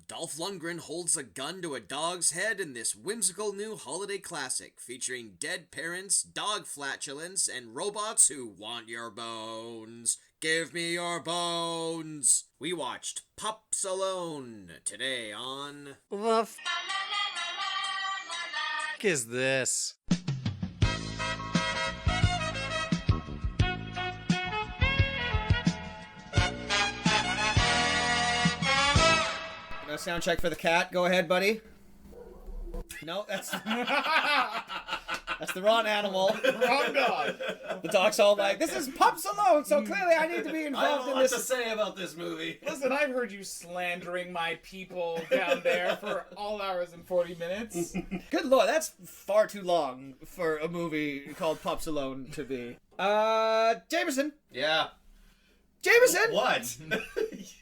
Dolph Lundgren holds a gun to a dog's head in this whimsical new holiday classic featuring dead parents, dog flatulence, and robots who want your bones. Give me your bones! We watched Pups Alone today on... The f*** is this? No sound check for the cat. Go ahead, buddy. No, that's the wrong animal. Wrong dog. The dog's all like, "This is Pups Alone, so clearly I need to be involved in this." to say about this movie. Listen, I've heard you slandering my people down there for all hours and 40 minutes. Good lord, that's far too long for a movie called Pups Alone to be. Jameson. Yeah. Jameson! What?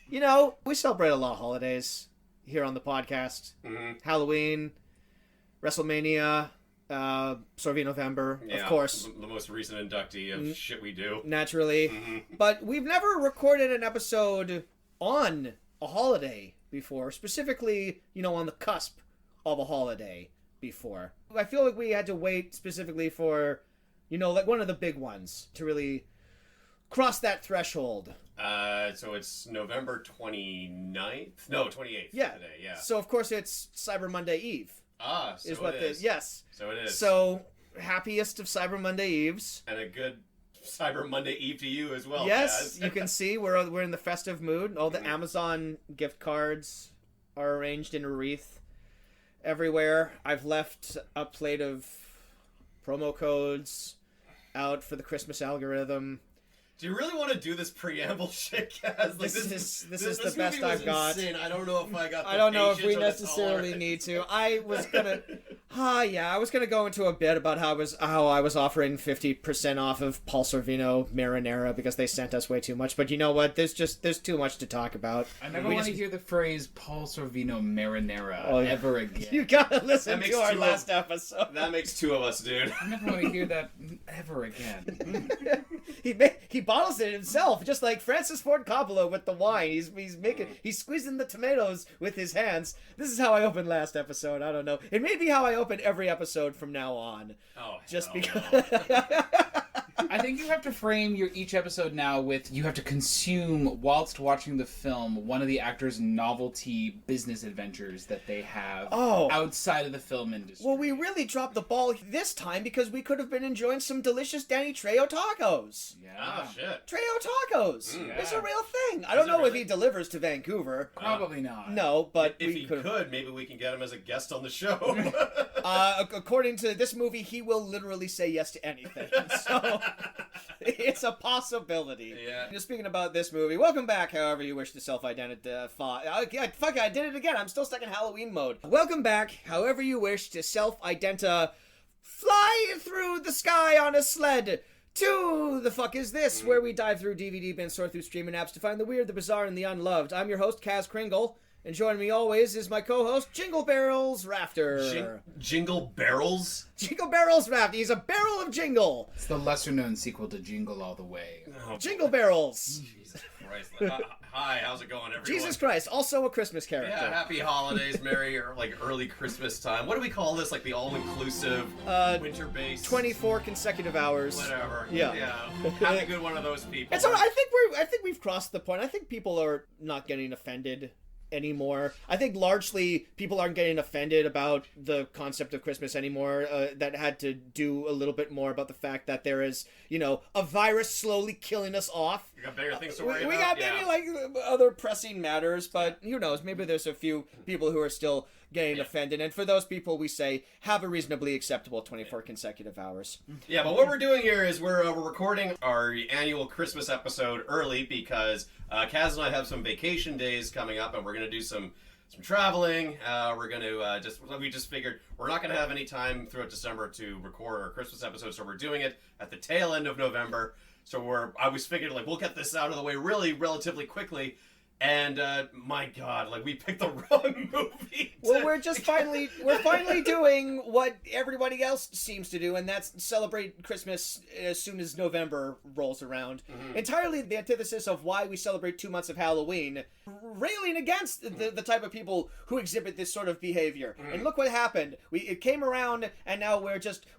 You know, we celebrate a lot of holidays here on the podcast. Mm-hmm. Halloween, WrestleMania, Sorvey November, Yeah, of course. The most recent inductee of shit we do. Naturally. Mm-hmm. But we've never recorded an episode on a holiday before. Specifically, on the cusp of a holiday before. I feel like we had to wait specifically for, like one of the big ones to really cross that threshold. So it's November 29th? No, 28th Yeah. today, yeah. So, of course, it's Cyber Monday Eve. Ah, so Is what it is. Yes. So it is. So, happiest of Cyber Monday Eves. And a good Cyber Monday Eve to you as well, Yes, Kaz. you can see we're in the festive mood. All the Amazon gift cards are arranged in a wreath everywhere. I've left a plate of promo codes out for the Christmas algorithm. Do you really want to do this preamble shit, Kaz? Like, This is the movie best was I've got. insane. I don't know if I got the I don't know if patience we or the necessarily tolerance. need to. I was gonna, I was gonna go into a bit about how I was offering 50% off of Paul Sorvino marinara because they sent us way too much. But you know what? There's too much to talk about. I never want to hear the phrase Paul Sorvino marinara ever again. You gotta listen That to makes our two last episode. That makes two of us, dude. I never want to hear that ever again. He bottles it himself, just like Francis Ford Coppola with the wine. He's squeezing the tomatoes with his hands. This is how I opened last episode. I don't know. It may be how I open every episode from now on. Oh, Just hell because. no. I think you have to frame each episode now with you have to consume whilst watching the film one of the actors' novelty business adventures that they have outside of the film industry. Well, we really dropped the ball this time because we could have been enjoying some delicious Danny Trejo tacos. Yeah. Oh, shit. Tacos. It's a Yeah. real thing. I don't it know if really? he delivers to Vancouver. Probably not. No, but If we he could. could, maybe we can get him as a guest on the show. According to this movie, he will literally say yes to anything. So it's a possibility. Yeah. Just speaking about this movie, welcome back, however you wish to self-identify. Fuck it, I did it again. I'm still stuck in Halloween mode. Welcome back, however you wish to self-identify. Fly through the sky on a sled. To The Fuck Is This, where we dive through DVD bins, sort through streaming apps to find the weird, the bizarre, and the unloved. I'm your host, Kaz Kringle, and joining me always is my co-host, Jingle Barrels Rafter. Jingle Barrels? Jingle Barrels Rafter. He's a barrel of jingle. It's the lesser-known sequel to Jingle All the Way. Oh, Jingle Barrels. Jesus Christ. Hi, how's it going, everyone? Jesus Christ, also a Christmas character. Yeah, happy holidays, merry or like early Christmas time. What do we call this? Like the all-inclusive, winter-based 24 consecutive hours. whatever. Yeah. Have a good one of those people. It's all right. I think we've crossed the point. I think people are not getting offended anymore. I think largely people aren't getting offended about the concept of Christmas anymore. That had to do a little bit more about the fact that there is, a virus slowly killing us off. You got bigger things to worry We about. got maybe like other pressing matters, but who knows? Maybe there's a few people who are still getting offended, and for those people, we say have a reasonably acceptable 24 consecutive hours. Yeah, but what we're doing here is we're recording our annual Christmas episode early because Kaz and I have some vacation days coming up, and we're going to do some traveling. We're going to we just figured we're not going to have any time throughout December to record our Christmas episode, so we're doing it at the tail end of November. So I was figured we'll get this out of the way really relatively quickly. And my God, like we picked the wrong movie. Well, we're finally doing what everybody else seems to do, and that's celebrate Christmas as soon as November rolls around. Entirely the antithesis of why we celebrate 2 months of Halloween, railing against the type of people who exhibit this sort of behavior. And look what happened. It came around, and now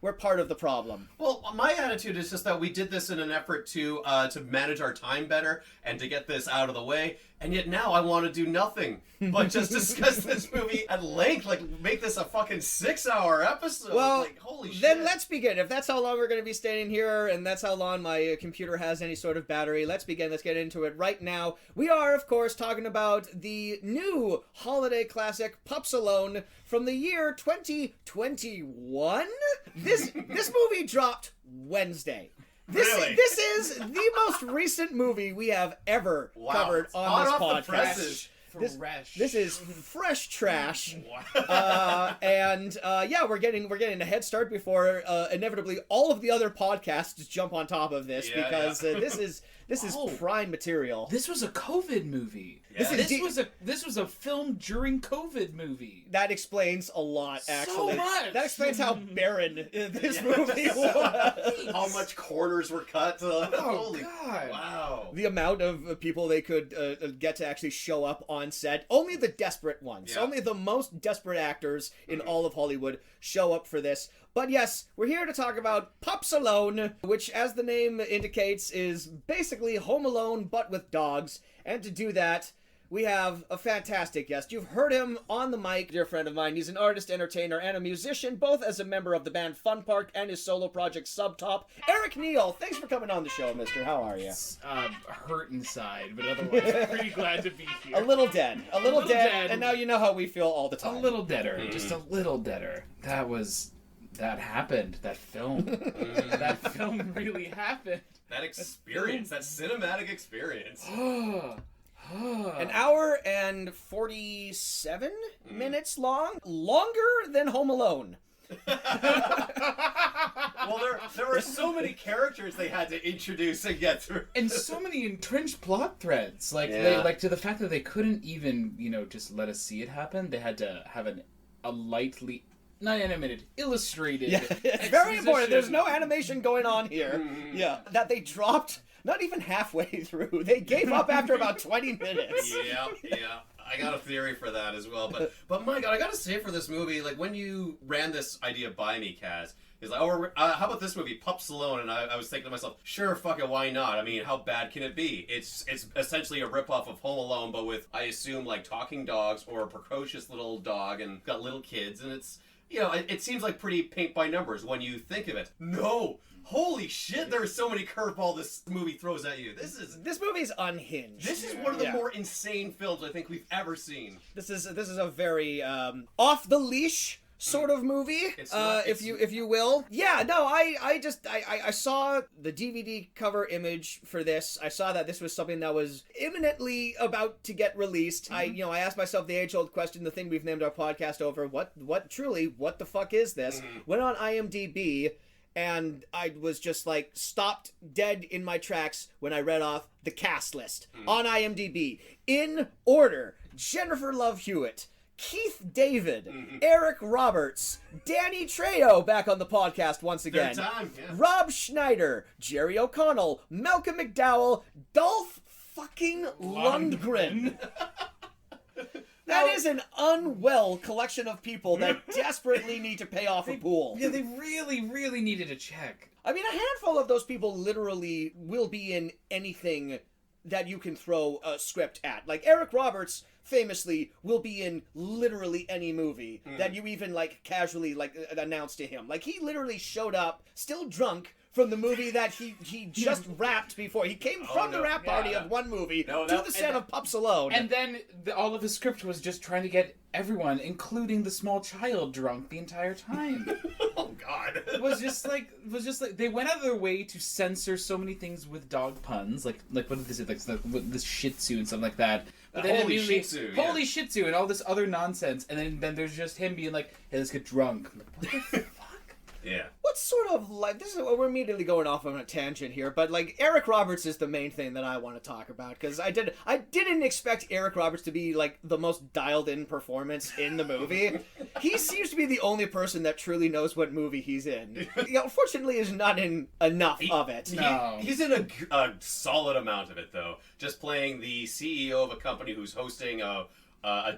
we're part of the problem. Well, my attitude is just that we did this in an effort to manage our time better and to get this out of the way. And yet now I want to do nothing but just discuss this movie at length. Like, make this a fucking 6-hour episode. Well, like, holy shit. Then let's begin. If that's how long we're going to be standing here, and that's how long my computer has any sort of battery, let's begin. Let's get into it right now. We are, of course, talking about the new holiday classic, Pups Alone, from the year 2021? This movie dropped Wednesday. This is the most recent movie we have ever covered on this podcast. This is fresh trash. Yeah, we're getting a head start before inevitably all of the other podcasts jump on top of this because this is prime material. This was a COVID movie. Yeah. This was a film during COVID movie. That explains a lot, actually. So much. That explains how barren this movie was. How much corners were cut. Holy God. Wow. The amount of people they could get to actually show up on set. Only the desperate ones. Yeah. Only the most desperate actors in all of Hollywood show up for this. But yes, we're here to talk about Pups Alone, which, as the name indicates, is basically Home Alone but with dogs. And to do that, we have a fantastic guest. You've heard him on the mic, dear friend of mine. He's an artist, entertainer, and a musician, both as a member of the band Fun Park and his solo project Subtop. Eric Neal, thanks for coming on the show, mister. How are you? Hurt inside, but otherwise pretty glad to be here. A little dead. A little dead. And now you know how we feel all the time. A little deader. Just a little deader. That happened. That film. That film really happened. That experience. That cinematic experience. An hour and 47 minutes long? Longer than Home Alone. Well, there were so many characters they had to introduce and get through. And so many entrenched plot threads. To the fact that they couldn't even, just let us see it happen. They had to have a lightly... not animated, illustrated. Yeah, it's very important. There's no animation going on here. Yeah, that they dropped not even halfway through. They gave up after about 20 minutes. Yeah. I got a theory for that as well. But my God, I gotta say for this movie, like when you ran this idea by me, Kaz, is like, how about this movie, Pups Alone? And I was thinking to myself, sure, fuck it, why not? I mean, how bad can it be? It's essentially a ripoff of Home Alone, but with, I assume, like talking dogs or a precocious little dog and got little kids, and it's, it seems like pretty paint by numbers when you think of it. No! Holy shit, there are so many curveballs this movie throws at you. This movie's unhinged. This is one of the more insane films I think we've ever seen. This is a very off the leash sort of movie, if you will. Yeah, no, I saw the DVD cover image for this. I saw that this was something that was imminently about to get released. I asked myself the age-old question, the thing we've named our podcast over, what the fuck is this? Went on IMDb, and I was just like stopped dead in my tracks when I read off the cast list on IMDb. In order: Jennifer Love Hewitt, Keith David, Eric Roberts, Danny Trejo back on the podcast once again, Rob Schneider, Jerry O'Connell, Malcolm McDowell, Dolph fucking Lundgren. That is an unwell collection of people that desperately need to pay off a pool. Yeah, they really, really needed a check. I mean, a handful of those people literally will be in anything that you can throw a script at. Like, Eric Roberts famously will be in literally any movie that you even, casually, announce to him. Like, he literally showed up, still drunk, from the movie that he just wrapped before. He came from the wrap party of one movie to the set of Pups Alone. And then all of his script was just trying to get everyone, including the small child, drunk the entire time. Oh God! It was just like they went out of their way to censor so many things with dog puns, like what did they say, like this Shih Tzu and stuff like that. But then holy Shih Tzu, holy Shih Tzu, and all this other nonsense, and then there's just him being like, "Hey, let's get drunk." I'm like, what the fuck? Yeah. let's sort of like this is we're immediately going off on a tangent here, but like Eric Roberts is the main thing that I want to talk about because I didn't expect Eric Roberts to be like the most dialed in performance in the movie. He seems to be the only person that truly knows what movie he's in. He unfortunately is not in enough of it. No. He's in a solid amount of it though, just playing the CEO of a company who's hosting a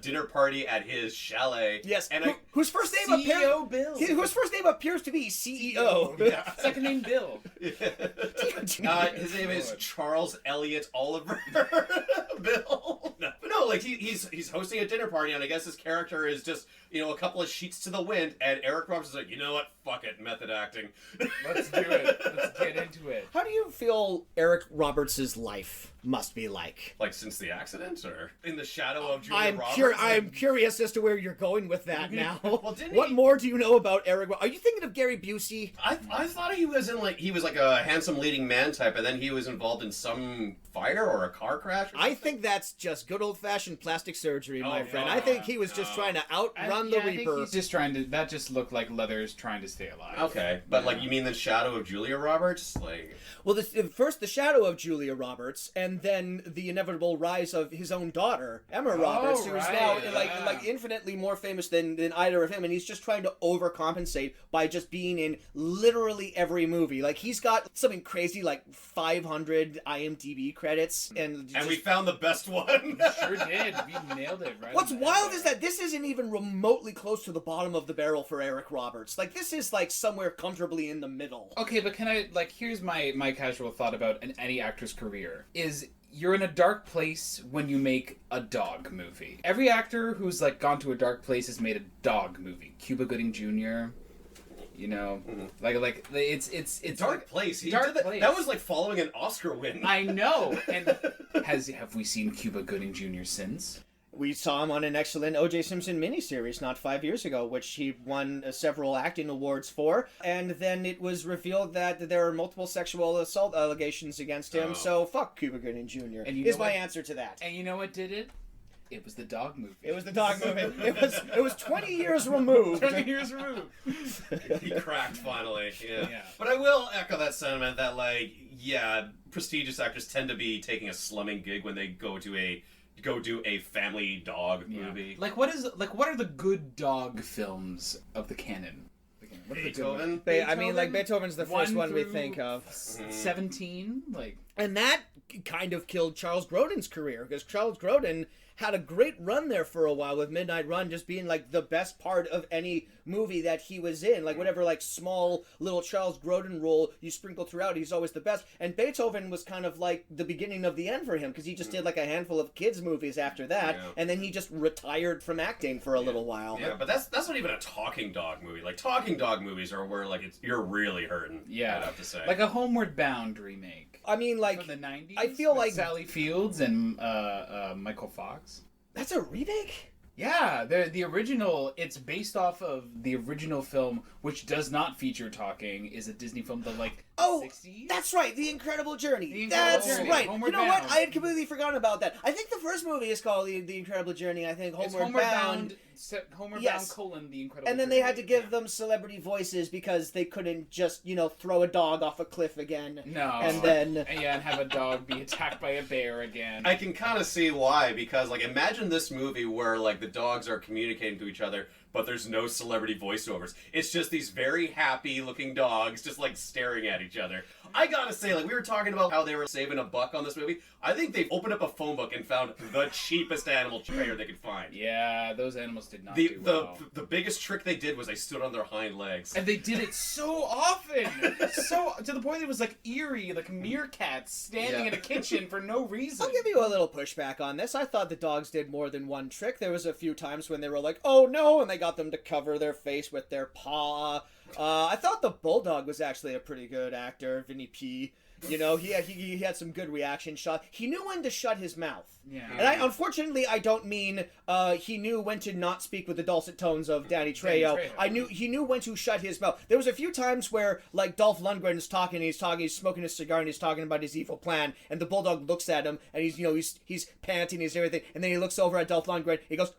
dinner party at his chalet. Yes, and whose first name CEO Bill. Whose first name appears to be CEO. Yeah. Second name Bill. His name is Charles Elliott Oliver Bill. No, like he's hosting a dinner party, and I guess his character is just a couple of sheets to the wind, and Eric Roberts is like, you know what, fuck it, method acting. Let's do it. Let's get into it. How do you feel Eric Roberts' life must be like? Like since the accident, or in the shadow of Julia Roberts? I'm curious as to where you're going with that now. Well, what more do you know about Eric? Are you thinking of Gary Busey? I thought he was like a handsome leading man type, and then he was involved in some fire or a car crash. I think that's just good old fashioned plastic surgery, my friend. I think he was just trying to outrun the Reaper. I think he's just trying to. That just looked like Leather's trying to stay alive. Okay, but like you mean the shadow of Julia Roberts, like? Well, first the shadow of Julia Roberts, and then the inevitable rise of his own daughter, Emma Roberts, who's now like infinitely more famous than either of him, and he's just trying to overcompensate by just being in literally every movie. Like he's got something crazy like 500 IMDb credits, and we found the best one. Sure did. We nailed it. Right. What's wild is that this isn't even remotely close to the bottom of the barrel for Eric Roberts. Like this is like somewhere comfortably in the middle. Okay, but can I here's my casual thought about any actor's career is you're in a dark place when you make a dog movie. Every actor who's like gone to a dark place has made a dog movie. Cuba Gooding Jr. Like it's dark like, place. Place. That was like following an Oscar win. I know. And have we seen Cuba Gooding Jr. since? We saw him on an excellent O.J. Simpson miniseries not 5 years ago, which he won several acting awards for. And then it was revealed that there are multiple sexual assault allegations against him. So fuck Cuba Gooding Jr. is my answer to that. And you know what did it? It was the dog movie. It was the dog movie. It was 20 years removed. 20 years removed. He cracked finally. Yeah. But I will echo that sentiment that prestigious actors tend to be taking a slumming gig when they go do a family dog movie. Like what are the good dog films of the canon? What Beethoven? I mean, like Beethoven's the first one we think of. 17, and that kind of killed Charles Grodin's career because Charles Grodin had a great run there for a while with Midnight Run just being like the best part of any movie that he was in. Like whatever like small little Charles Grodin role you sprinkle throughout, he's always the best. And Beethoven was kind of like the beginning of the end for him because he just did like a handful of kids movies after that, and then he just retired from acting for a little while. Yeah, but that's not even a talking dog movie. Like talking dog movies are where like you're really hurting. Yeah, I'd have to say. Like a Homeward Bound remake. I mean, like from the 90s. I feel like Sally Fields and Michael Fox. That's a remake? Yeah, the original, it's based off of the original film, which does not feature talking, is a Disney film that 60s? That's right, The Incredible Journey. Journey. Right. Homeward you know Bound. what? I had completely forgotten about that. I think the first movie is called The Incredible Journey. I think Homeward Bound. Homeward Yes. Bound: The Incredible And then Journey. they had to give them celebrity voices because they couldn't just, throw a dog off a cliff again. No. And then... and have a dog be attacked by a bear again. I can kind of see why, because imagine this movie where the dogs are communicating to each other, but there's no celebrity voiceovers. It's just these very happy looking dogs just staring at each other. I gotta say, we were talking about how they were saving $1 on this movie. I think they've opened up a phone book and found the cheapest animal trainer they could find. Yeah, those animals did not do well. The biggest trick they did was they stood on their hind legs. And they did it so often! So to the point it was eerie, meerkats standing in a kitchen for no reason. I'll give you a little pushback on this. I thought the dogs did more than one trick. There was a few times when they were like, oh no, and they got them to cover their face with their paw. I thought the bulldog was actually a pretty good actor, Vinny P. He had some good reaction shots. He knew when to shut his mouth. Yeah. And unfortunately, I don't mean he knew when to not speak with the dulcet tones of Danny Trejo. He knew when to shut his mouth. There was a few times where Dolph Lundgren is talking, he's smoking his cigar, and he's talking about his evil plan, and the bulldog looks at him, and he's panting, he's everything, and then he looks over at Dolph Lundgren, he goes,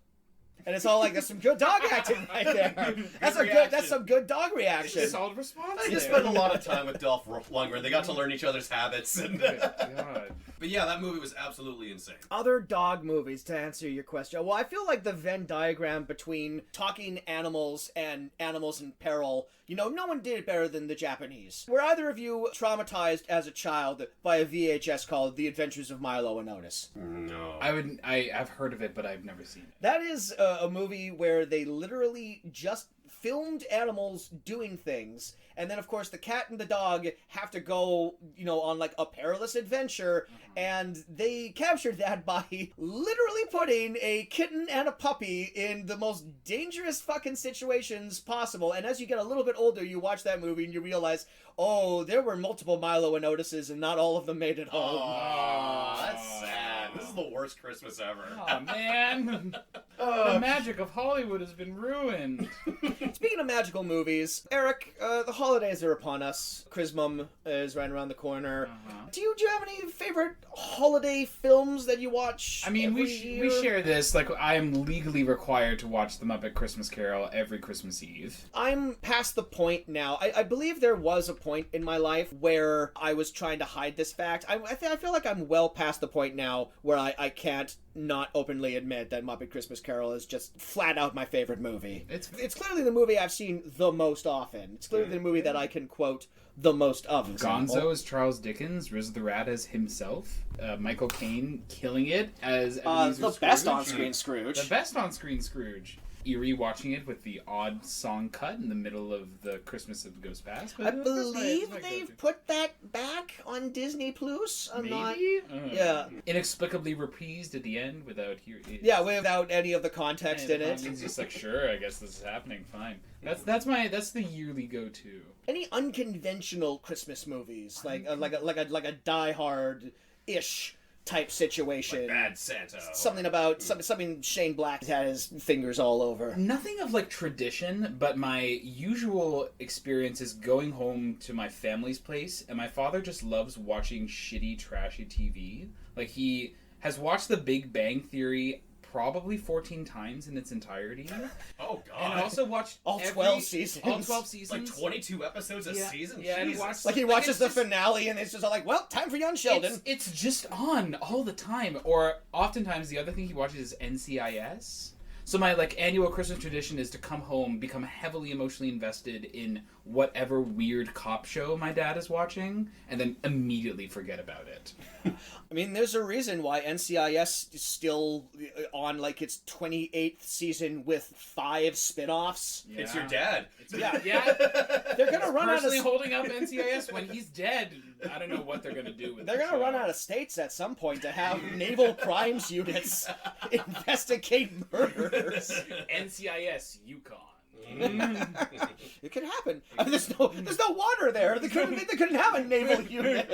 And it's all like, that's some good dog acting right there. That's some good dog reaction. Solid response. I just spent a lot of time with Dolph Lundgren. They got to learn each other's habits. And God. But yeah, that movie was absolutely insane. Other dog movies, to answer your question. Well, I feel like the Venn diagram between talking animals and animals in peril, no one did it better than the Japanese. Were either of you traumatized as a child by a VHS called The Adventures of Milo and Otis? No. I've heard of it, but I've never seen it. That is a movie where they literally just filmed animals doing things, and then of course the cat and the dog have to go on like a perilous adventure, and they captured that by literally putting a kitten and a puppy in the most dangerous fucking situations possible. And as you get a little bit older, you watch that movie and you realize, oh, there were multiple Milo and Otises and not all of them made it home. Oh, that's sad. This is the worst Christmas ever. Oh man. The magic of Hollywood has been ruined. Speaking of magical movies, Eric, the holidays are upon us. Christmas is right around the corner. Do you have any favorite holiday films that you watch? I mean, we year? share this. Like, I am legally required to watch The Muppet Christmas Carol every Christmas Eve. I'm past the point now. I believe there was a point in my life where I was trying to hide this fact. I feel like I'm well past the point now where I can't not openly admit that Muppet Christmas Carol is just flat out my favorite movie. It's clearly the movie I've seen the most often. It's clearly the movie that I can quote the most of. Gonzo as Charles Dickens, Riz the Rat as himself, Michael Caine killing it as Ebenezer the Scrooge. best on-screen Scrooge. The best on-screen Scrooge. Eerie watching it with the odd song cut in the middle of the Christmas that goes past. I believe they've put that back on Disney Plus. Maybe? Yeah. Inexplicably reprised at the end without without any of the context in it. It's just like, sure, I guess this is happening. Fine. That's the yearly go-to. Any unconventional Christmas movies, like a Die Hard-ish type situation. Like Bad Santa. Something about something Shane Black had his fingers all over. Nothing of like tradition, but my usual experience is going home to my family's place, and my father just loves watching shitty, trashy TV. Like, he has watched The Big Bang Theory probably 14 times in its entirety. Oh, God. And also watched all 12 seasons. All 12 seasons. Like 22 episodes a season? Yeah, Jesus. He watches the finale and it's just all like, well, time for young Sheldon. It's just on all the time. Or oftentimes the other thing he watches is NCIS. So my annual Christmas tradition is to come home, become heavily emotionally invested in whatever weird cop show my dad is watching, and then immediately forget about it. I mean, there's a reason why NCIS is still on its 28th season with 5 spin-offs. Yeah. It's your dad. Yeah. They're gonna run out of holding up NCIS when he's dead. I don't know what they're gonna do with it. They're gonna run out of states at some point to have naval crimes units investigate murders. NCIS Yukon. It could happen. I mean, there's no water there. They couldn't have a naval unit.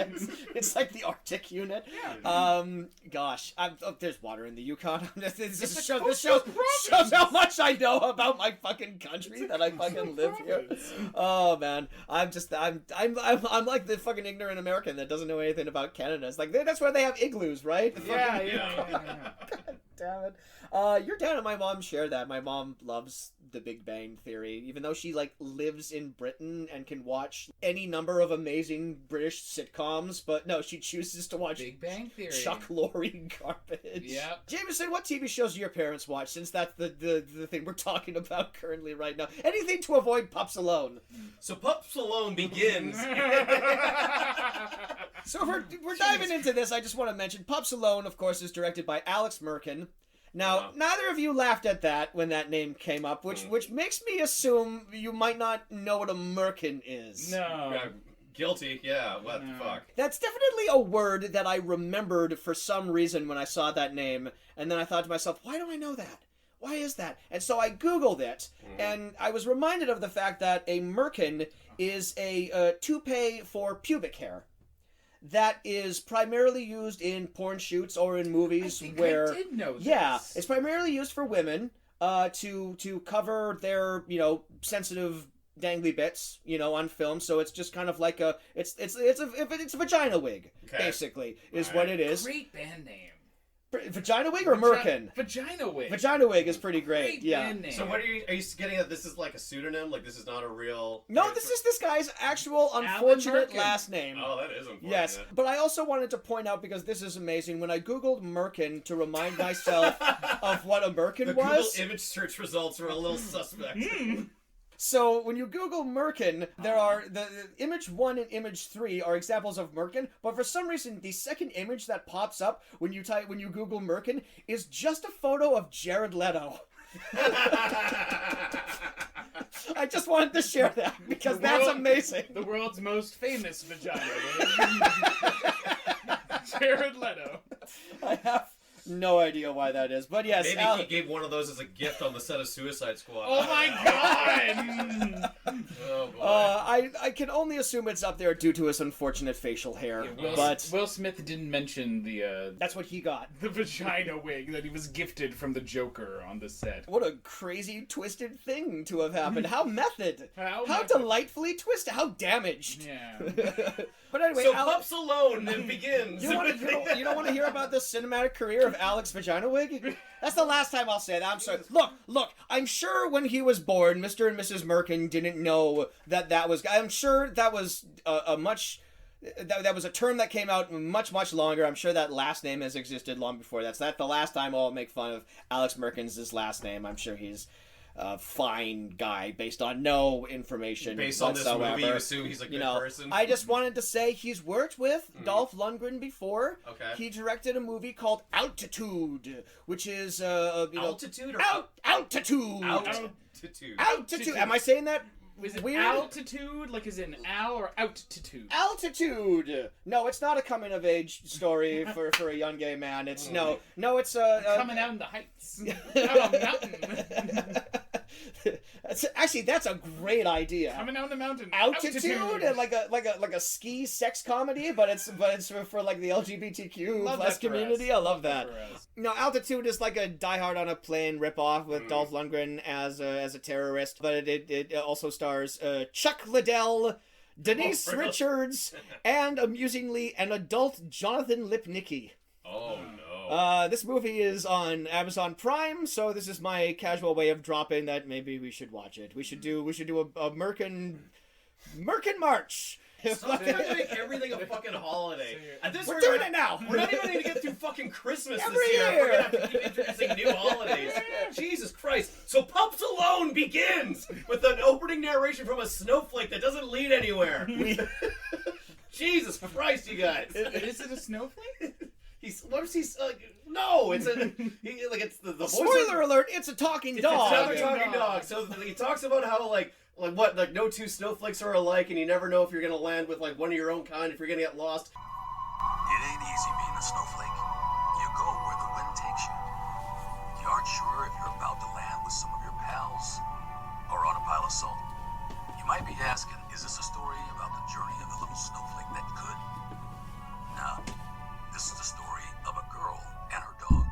It's like the Arctic unit. Yeah. Gosh, there's water in the Yukon. This shows how much I know about my fucking country that I fucking live here. Oh man, I'm like the fucking ignorant American that doesn't know anything about Canada. It's like that's where they have igloos, right? Yeah. God damn it. Your dad and my mom share that. My mom loves The Big Bang Theory, even though she lives in Britain and can watch any number of amazing British sitcoms. But no, she chooses to watch Big Bang Theory. Chuck Lorre garbage. Yep. Jameson, what TV shows do your parents watch? Since that's the thing we're talking about currently right now. Anything to avoid Pups Alone. So Pups Alone begins. So we're diving into this. I just want to mention Pups Alone, of course, is directed by Alex Merkin. Now, neither of you laughed at that when that name came up, which makes me assume you might not know what a merkin is. No. Guilty, yeah, what the fuck. That's definitely a word that I remembered for some reason when I saw that name, and then I thought to myself, why do I know that? Why is that? And so I Googled it, and I was reminded of the fact that a merkin is a toupee for pubic hair. That is primarily used in porn shoots or in movies where I did know this. Yeah, it's primarily used for women to cover their sensitive dangly bits on film. So it's just kind of like it's a vagina wig, basically is what it is. Great band name. Vagina Wig or Merkin? Vagina Wig. Vagina Wig is pretty great. Great Yeah. band name. So what are you getting at? This is like a pseudonym? Like this is not a real... No, this is this guy's actual unfortunate Merkin. last name. Oh, that is unfortunate. Yes, but I also wanted to point out, because this is amazing, when I googled Merkin to remind myself of what a Merkin The was. Google image search results are a little suspect. So when you Google Merkin, there are the image 1 and image 3 are examples of Merkin, but for some reason the second image that pops up when you Google Merkin is just a photo of Jared Leto. I just wanted to share that because that's amazing. The world's most famous vagina. Jared Leto. I have no idea why that is, but yes. Maybe he gave one of those as a gift on the set of Suicide Squad. Oh my god! Oh boy. I can only assume it's up there due to his unfortunate facial hair, but Will Smith didn't mention the that's what he got. the vagina wig that he was gifted from the Joker on the set. What a crazy, twisted thing to have happened. How method. How How method. delightfully twisted. How damaged. Yeah. But anyway, So Alex, Pups Alone then begins. you don't want to hear about the cinematic career of Alex Vagina Wig? That's the last time I'll say that. I'm sorry. Look, I'm sure when he was born, Mr. and Mrs. Merkin didn't know that was... I'm sure that was a much... That was a term that came out much longer. I'm sure that last name has existed long before that. So that's the last time I'll make fun of Alex Merkin's last name. I'm sure he's a fine guy based on no information Based on this whatsoever. movie, you assume he's a good person? I just wanted to say he's worked with Dolph Lundgren before. Okay. He directed a movie called Altitude, which is Altitude or Altitude. Altitude. Altitude. Am I saying that Was it weird? altitude? Like is in al or altitude? Altitude. No, it's not a coming of age story for a young gay man. It's no, it's a Coming out in the heights. Out on a mountain. That's a great idea. Coming out on the mountain. Altitude and like a ski sex comedy, but it's for like the LGBTQ Love plus that for community. us. I love that. For us. No, Altitude is like a Die Hard on a Plane ripoff with Dolph Lundgren as a terrorist, but it also stars Chuck Liddell, Denise really? Richards, and amusingly an adult Jonathan Lipnicki. Oh no. This movie is on Amazon Prime, so this is my casual way of dropping that maybe we should watch it. We should do a Merkin March. Stop trying to make everything a fucking holiday. At this We're rate, doing it now. We're not even going to get through fucking Christmas Every this year. year. We're going to have to keep introducing new holidays. Jesus Christ. So Pups Alone begins with an opening narration from a snowflake that doesn't lead anywhere. Jesus Christ, you guys. Is it a snowflake? No, it's it's the voice. Spoiler alert! It's a talking It's dog. another talking dog. So he talks about how no two snowflakes are alike, and you never know if you're gonna land with like one of your own kind, if you're gonna get lost. It ain't easy being a snowflake. You go where the wind takes you. You aren't sure if you're about to land with some of your pals or on a pile of salt. You might be asking, is this a story about the journey of the little snowflake that could? No. This is the story of a girl and her dog.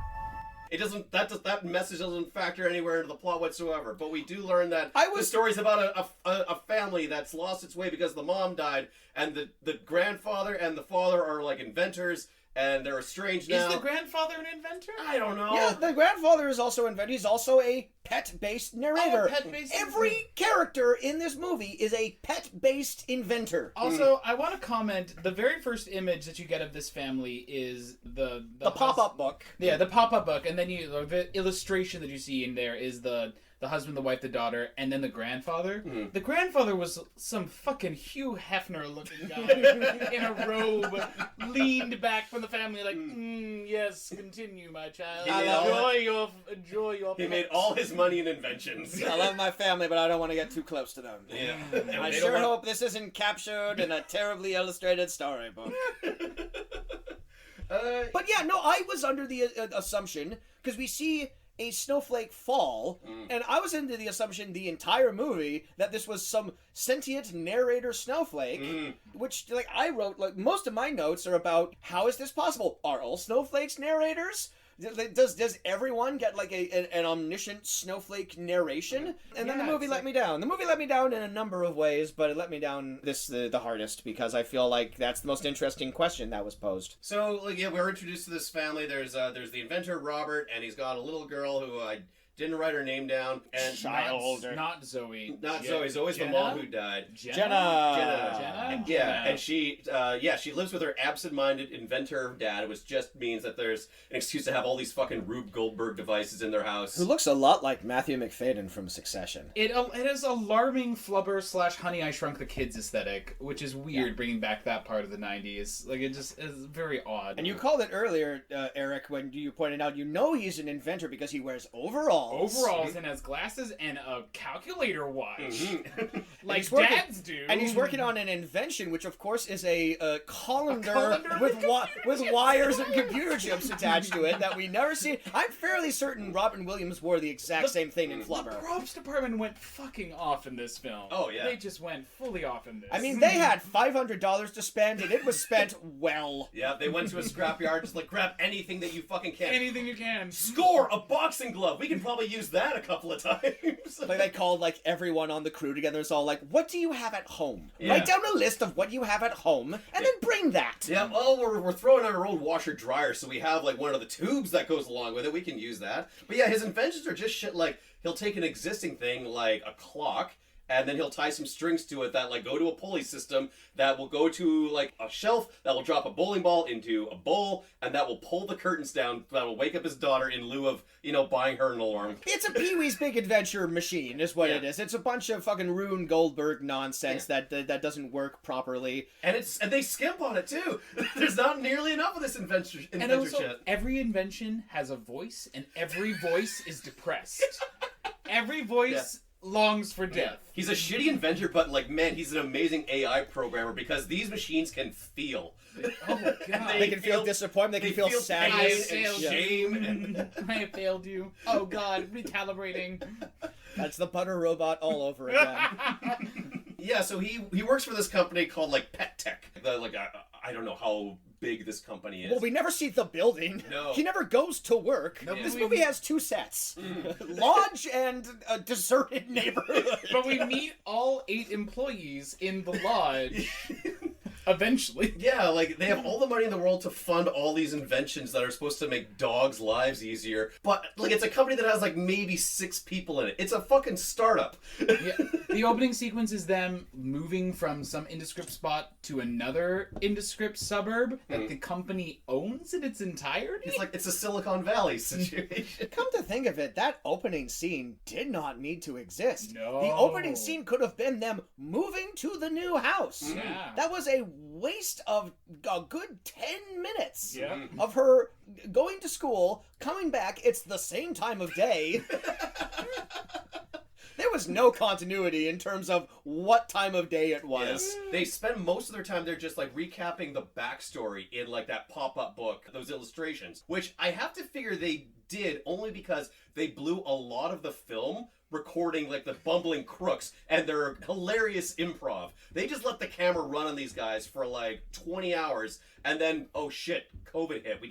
It doesn't. That message doesn't factor anywhere into the plot whatsoever. But we do learn that the story's about a family that's lost its way because the mom died, and the grandfather and the father are like inventors, and they're estranged now. Is the grandfather an inventor? I don't know. Yeah, the grandfather is also invented. He's also a pet-based narrator. Pet-based Every character in this movie is a pet-based inventor. Also, I want to comment, the very first image that you get of this family is the pop-up book. Yeah, the pop-up book, and then the illustration that you see in there is the husband, the wife, the daughter, and then the grandfather. The grandfather was some fucking Hugh Hefner-looking guy in a robe, leaned back from the family like, yes, continue, my child. Enjoy your He made all his money in inventions. I love my family, but I don't want to get too close to them. Yeah. I sure hope this isn't captured in a terribly illustrated storybook. But yeah, no, I was under the assumption, because we see a snowflake fall, and I was under the assumption the entire movie that this was some sentient narrator snowflake, which, like, I wrote, like, most of my notes are about how is this possible? Are all snowflakes narrators? Does everyone get like an omniscient snowflake narration? And then the movie let me down. The movie let me down in a number of ways, but it let me down the hardest because I feel like that's the most interesting question that was posed. So, like, yeah, we're introduced to this family. There's the inventor Robert, and he's got a little girl who I didn't write her name down. And Not Zoe. Not Zoe. Zoe's Jenna? the mom who died. Jenna. Yeah, and she lives with her absent-minded inventor dad, which just means that there's an excuse to have all these fucking Rube Goldberg devices in their house. Who looks a lot like Matthew McFadden from Succession. It is alarming flubber / Honey, I Shrunk the Kids aesthetic, which is weird, bringing back that part of the 90s. Like, it just is very odd. And you called it earlier, Eric, when you pointed out, he's an inventor because he wears overalls. And has glasses and a calculator watch. Mm-hmm. Like dads do. And he's working on an invention, which of course is a colander with wires and computer chips attached to it that we never see. I'm fairly certain Robin Williams wore the exact same thing in Flubber. The props department went fucking off in this film. Oh, yeah. They just went fully off in this. I mean, they had $500 to spend, and it was spent well. Yeah, they went to a scrapyard, just like, grab anything that you fucking can. Anything you can. Score! A boxing glove! We can probably use that a couple of times. Like, they called, like, everyone on the crew together. It's all like, what do you have at home? Yeah. Write down a list of what you have at home, and then bring that. Yeah, well, we're throwing out our own washer-dryer, so we have, like, one of the tubes that goes along with it. We can use that. But yeah, his inventions are just shit like, he'll take an existing thing, like a clock, and then he'll tie some strings to it that, like, go to a pulley system that will go to, like, a shelf that will drop a bowling ball into a bowl, and that will pull the curtains down, that will wake up his daughter in lieu of, buying her an alarm. It's a Pee-wee's Big Adventure machine, is what it is. It's a bunch of fucking Rube Goldberg nonsense that doesn't work properly. And they skimp on it, too. There's not nearly enough of this inventor And also, shit. every invention has a voice, and every voice is depressed. Every voice longs for death. He's a shitty inventor, but, like, man, he's an amazing AI programmer because these machines can feel. Oh, God. They can feel disappointment, they can feel sadness. Pain and shame. I have failed you. Oh, God, recalibrating. That's the butter robot all over again. Yeah, so he works for this company called, like, Pet Tech. I don't know how big this company is. Well, we never see the building. No. He never goes to work. No, This movie has two sets. Lodge and a deserted neighborhood. But we meet all 8 employees in the lodge. Eventually. Yeah, like, they have all the money in the world to fund all these inventions that are supposed to make dogs' lives easier. But, like, it's a company that has, like, maybe 6 people in it. It's a fucking startup. Yeah. The opening sequence is them moving from some indescript spot to another indescript suburb that the company owns in its entirety. It's a Silicon Valley situation. Come to think of it, that opening scene did not need to exist. No. The opening scene could have been them moving to the new house. Yeah. That was a waste of a good 10 minutes Yeah. of her going to school, coming back. It's the same time of day. There was no continuity in terms of what time of day it was. Yeah. They spend most of their time there just, like, recapping the backstory in, like, that pop-up book, those illustrations, which I have to figure they did only because they blew a lot of the film recording, like, the bumbling crooks and their hilarious improv. They just let the camera run on these guys for, like, 20 hours, and then, oh shit, COVID hit. We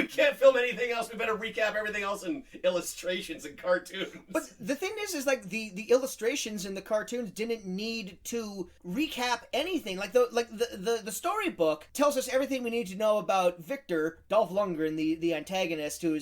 can't film anything else. We better recap everything else in illustrations and cartoons. But the thing is like the illustrations in the cartoons didn't need to recap anything. Like the storybook tells us everything we need to know about Victor, Dolph Lundgren, the antagonist, who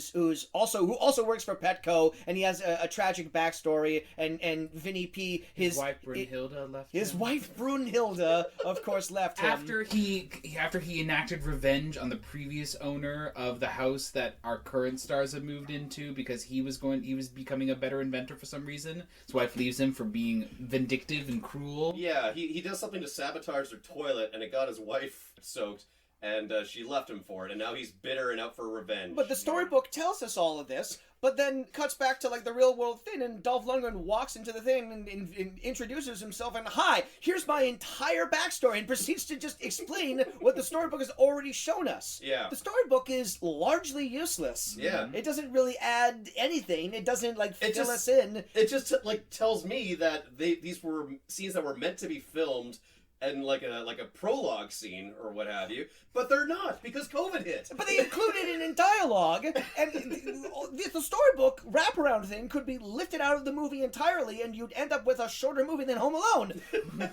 also works for Petco, and he has a tragic backstory. And Vinny P, his wife Brunhilde left his him. wife Brunhilde, of course, left him After he enacted revenge on the previous owner of the house that our current stars have moved into because he was becoming a better inventor for some reason. His wife leaves him for being vindictive and cruel. Yeah, he does something to sabotage their toilet, and it got his wife soaked, and she left him for it, and now he's bitter and out for revenge. But the storybook tells us all of this, but then cuts back to, like, the real world thing, and Dolph Lundgren walks into the thing and introduces himself, and, hi, here's my entire backstory, and proceeds to just explain what the storybook has already shown us. Yeah. The storybook is largely useless. Yeah. It doesn't really add anything. It doesn't, like, fill us in. It just, like, tells me that these were scenes that were meant to be filmed in like a prologue scene or what have you, but they're not because COVID hit. But they included it in dialogue, and the storybook wraparound thing could be lifted out of the movie entirely, and you'd end up with a shorter movie than Home Alone,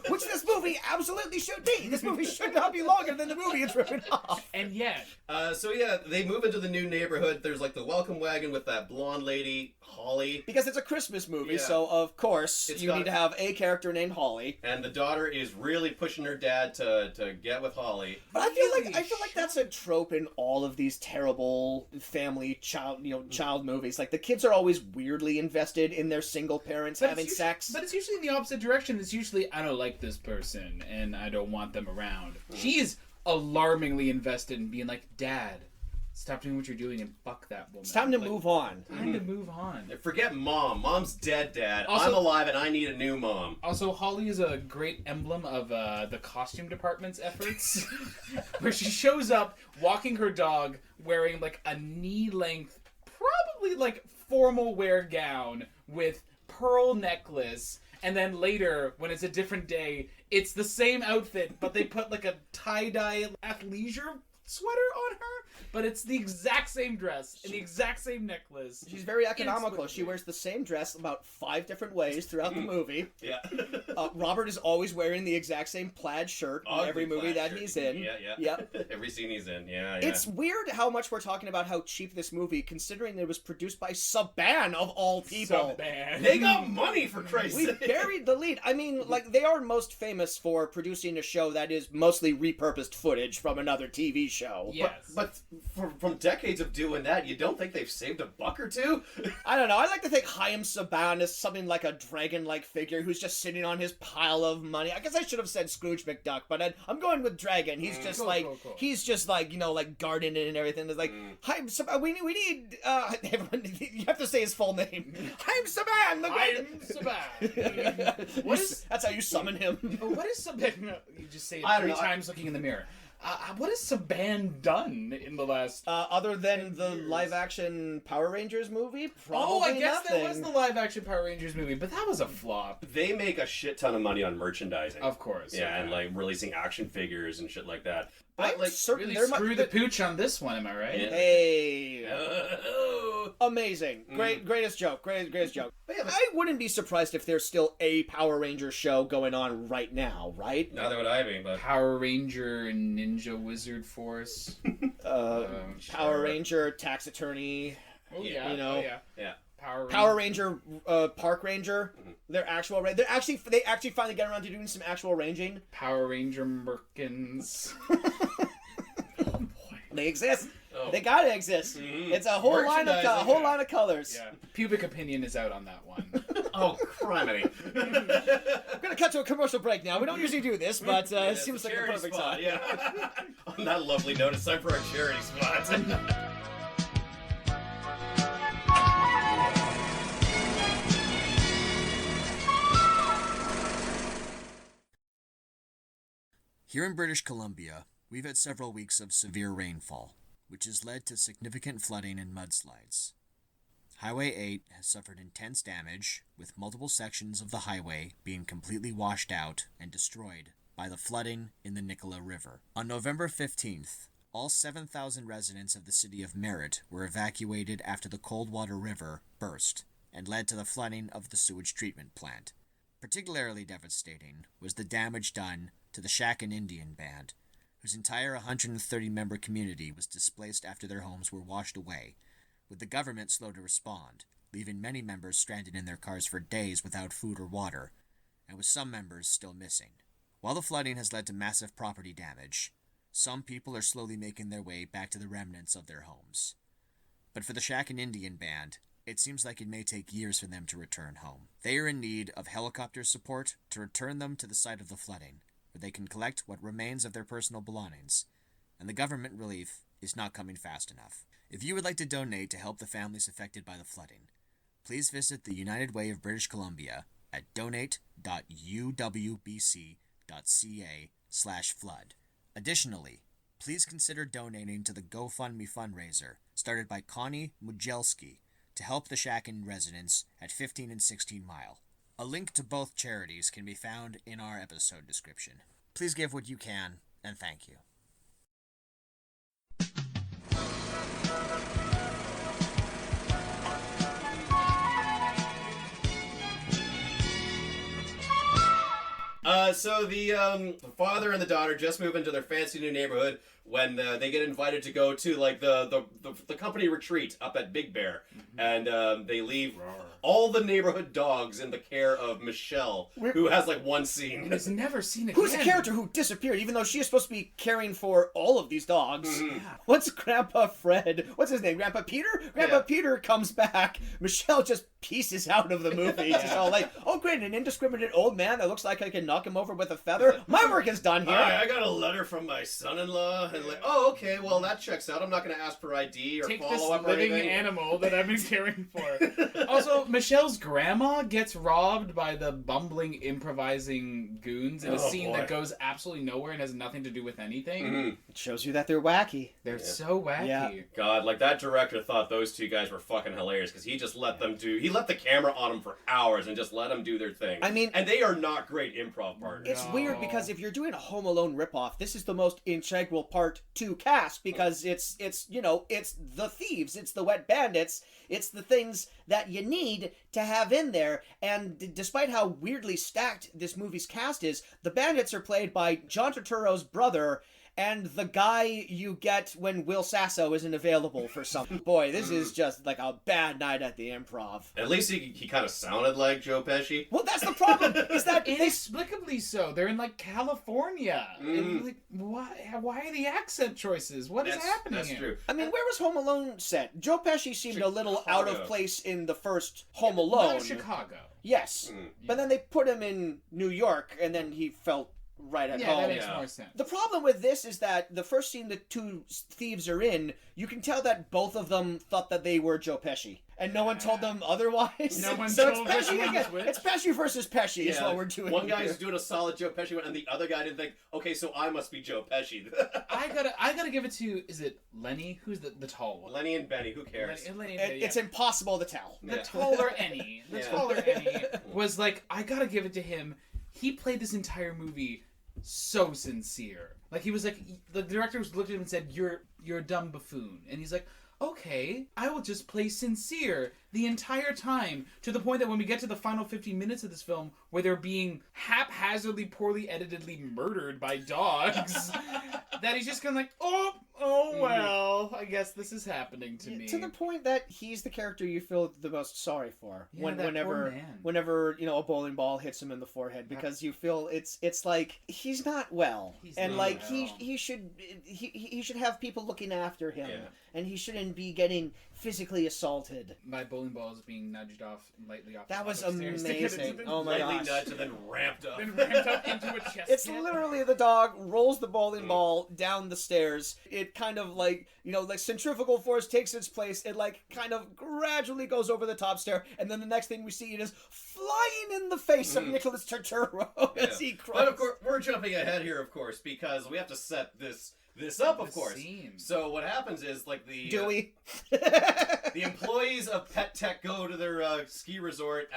which this movie absolutely should be. This movie should not be longer than the movie it's ripping off. And yet. So yeah, they move into the new neighborhood. There's like the welcome wagon with that blonde lady, Holly. Because it's a Christmas movie, Yeah. so of course It's you got- need to have a character named Holly. And the daughter is really pushing her dad to get with Holly. But I feel like that's a trope in all of these terrible family child movies. Like the kids are always weirdly invested in their single parents having sex. But it's usually in the opposite direction. It's usually, I don't like this person and I don't want them around. She is alarmingly invested in being like, Dad, stop doing what you're doing and fuck that woman. It's time to move on. Time to move on. Forget Mom. Mom's dead, Dad. Also- I'm alive and I need a new mom. Also, Holly is a great emblem of the costume department's efforts, where she shows up walking her dog wearing like a knee-length, probably like formal wear gown with pearl necklace, and then later, when it's a different day, it's the same outfit, but they put like a tie-dye athleisure sweater on her, but it's the exact same dress and the exact same necklace. She's very economical. She wears the same dress about 5 different ways throughout the movie. Yeah. Robert is always wearing the exact same plaid shirt in every movie that he's in. Yeah. Yep. Every scene he's in. Yeah. It's weird how much we're talking about how cheap this movie, considering it was produced by Saban of all people. Saban. They got money, for Christ's We sake. buried the lead. I mean, like, they are most famous for producing a show that is mostly repurposed footage from another TV show. Yes. But from decades of doing that, you don't think they've saved a buck or two? I don't know. I like to think Chaim Saban is something like a dragon-like figure who's just sitting on his pile of money. I guess I should have said Scrooge McDuck, but I'm going with dragon. He's just Cool. he's just like, like gardening and everything. It's like, Chaim Saban, we need, everyone, you have to say his full name. Chaim Saban! That's how you summon him. What is Saban? You just say it I don't 3 know. times looking in the mirror. What has Saban done in the last... Other than the live-action Power Rangers movie? Probably Oh, I guess nothing. that was the live-action Power Rangers movie, but that was a flop. They make a shit ton of money on merchandising. Of course. Yeah, and like releasing action figures and shit like that. But I'm like, certain Really there screw the pooch on this one, am I right? Yeah. Hey, oh. amazing, greatest joke, greatest joke. But yeah, but I wouldn't be surprised if there's still a Power Ranger show going on right now, right? neither would I be, but Power Ranger and Ninja Wizard Force. Power Ranger, tax attorney, Oh yeah. You know. Oh, yeah. yeah. Power Ranger, Park Ranger. They're they actually finally get around to doing some actual ranging. Power Ranger Merkins. They exist. Oh. They gotta exist. It's a whole line of colors. Yeah. Pubic opinion is out on that one. Oh, criminy. I'm gonna cut to a commercial break now. We don't usually do this, but it It's seems a like the charity perfect spot, time. Yeah. On that lovely note, it's time for our charity spot. Here in British Columbia, we've had several weeks of severe rainfall, which has led to significant flooding and mudslides. Highway 8 has suffered intense damage, with multiple sections of the highway being completely washed out and destroyed by the flooding in the Nicola River. On November 15th, all 7,000 residents of the city of Merritt were evacuated after the Coldwater River burst and led to the flooding of the sewage treatment plant. Particularly devastating was the damage done to the Shackin' Indian Band, whose entire 130-member community was displaced after their homes were washed away, with the government slow to respond, leaving many members stranded in their cars for days without food or water, and with some members still missing. While the flooding has led to massive property damage, some people are slowly making their way back to the remnants of their homes. But for the Shackin' Indian Band, it seems like it may take years for them to return home. They are in need of helicopter support to return them to the site of the flooding, where they can collect what remains of their personal belongings, and the government relief is not coming fast enough. If you would like to donate to help the families affected by the flooding, please visit the United Way of British Columbia at donate.uwbc.ca/flood. Additionally, please consider donating to the GoFundMe fundraiser started by Connie Mujelski to help the Shackin' residents at 15 and 16 Mile. A link to both charities can be found in our episode description. Please give what you can, and thank you. So the father and the daughter just move into their fancy new neighborhood when they get invited to go to like the company retreat up at Big Bear, and they leave all the neighborhood dogs in the care of Michelle, who has like one scene. And is never seen again. Who's the character who disappeared, even though she is supposed to be caring for all of these dogs? Yeah. What's Grandpa Fred? What's his name? Grandpa Peter? Grandpa Peter comes back. Michelle just pieces out of the movie. She's all like, oh great, an indiscriminate old man that looks like I can knock him over with a feather. My work is done here. I got a letter from my son-in-law, and like, oh okay, well that checks out. I'm not going to ask for ID or follow up or anything. Take this living animal that I've been caring for. Also, Michelle's grandma gets robbed by the bumbling, improvising goons in a scene that goes absolutely nowhere and has nothing to do with anything. It shows you that they're wacky. They're so wacky. Yeah. God, like that director thought those two guys were fucking hilarious because he just let them do. He let the camera on them for hours and just let them do their thing. I mean, and they are not great improv partners. It's weird because if you're doing a Home Alone ripoff, this is the most integral part to cast because it's the thieves, it's the wet bandits, it's the things that you need to have in there. And despite how weirdly stacked this movie's cast is, the bandits are played by John Turturro's brother and the guy you get when Will Sasso isn't available for something. Boy, this is just like a bad night at the Improv. At least he kind of sounded like Joe Pesci. Well, that's the problem, is that inexplicably so. They're in like California. And, like, why are the accent choices? What is happening That's here? true. I mean, where was Home Alone set? Joe Pesci seemed a little out of place in the first Home Alone. Chicago. Yes. But then they put him in New York, and then he felt right at home. That makes more sense. The problem with this is that the first scene the two thieves are in, you can tell that both of them thought that they were Joe Pesci. And no one told them otherwise. No one so told it's Pesci which again. which. It's Pesci versus Pesci is what we're doing. One guy's here. doing a solid Joe Pesci one, and the other guy didn't think, okay, so I must be Joe Pesci. I gotta give it to, is it Lenny? Who's the tall one? Lenny and Benny, who cares? Lenny and Benny, It's impossible to tell. The taller Annie. The taller Annie was like, I gotta give it to him. He played this entire movie so sincere. Like, he was like, the director looked at him and said, you're a dumb buffoon. And he's like, okay, I will just play sincere the entire time, to the point that when we get to the final 15 minutes of this film, where they're being haphazardly, poorly editedly murdered by dogs, that he's just kind of like, oh well, I guess this is happening to me. To the point that he's the character you feel the most sorry for. Yeah, whenever a bowling ball hits him in the forehead, because you feel it's like he's not well, he should have people looking after him, and he shouldn't be getting physically assaulted. My bowling ball is being nudged lightly off. That was amazing. Oh my gosh! Nudged and then ramped up. Into a chest. It's literally the dog rolls the bowling ball down the stairs. It kind of like centrifugal force takes its place. It like kind of gradually goes over the top stair, and then the next thing we see it is flying in the face of Nicholas Turturro as he crosses. But of course, we're jumping ahead here, of course, because we have to set this up, of course. Scene. So what happens is, like, the employees of Pet Tech go to their ski resort.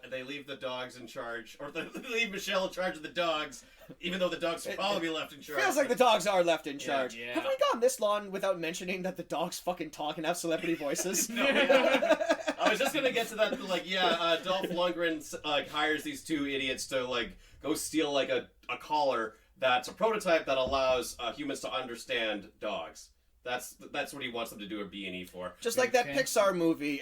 They leave the dogs in charge, or they leave Michelle in charge of the dogs, even though the dogs should probably be left in charge. Feels like the dogs are left in charge. Yeah. Have we gone this long without mentioning that the dogs fucking talk and have celebrity voices? No, I was just gonna get to that. Dolph Lundgren hires these two idiots to go steal a collar. That's a prototype that allows humans to understand dogs. That's what he wants them to do a B&E for. Just like that Pixar movie,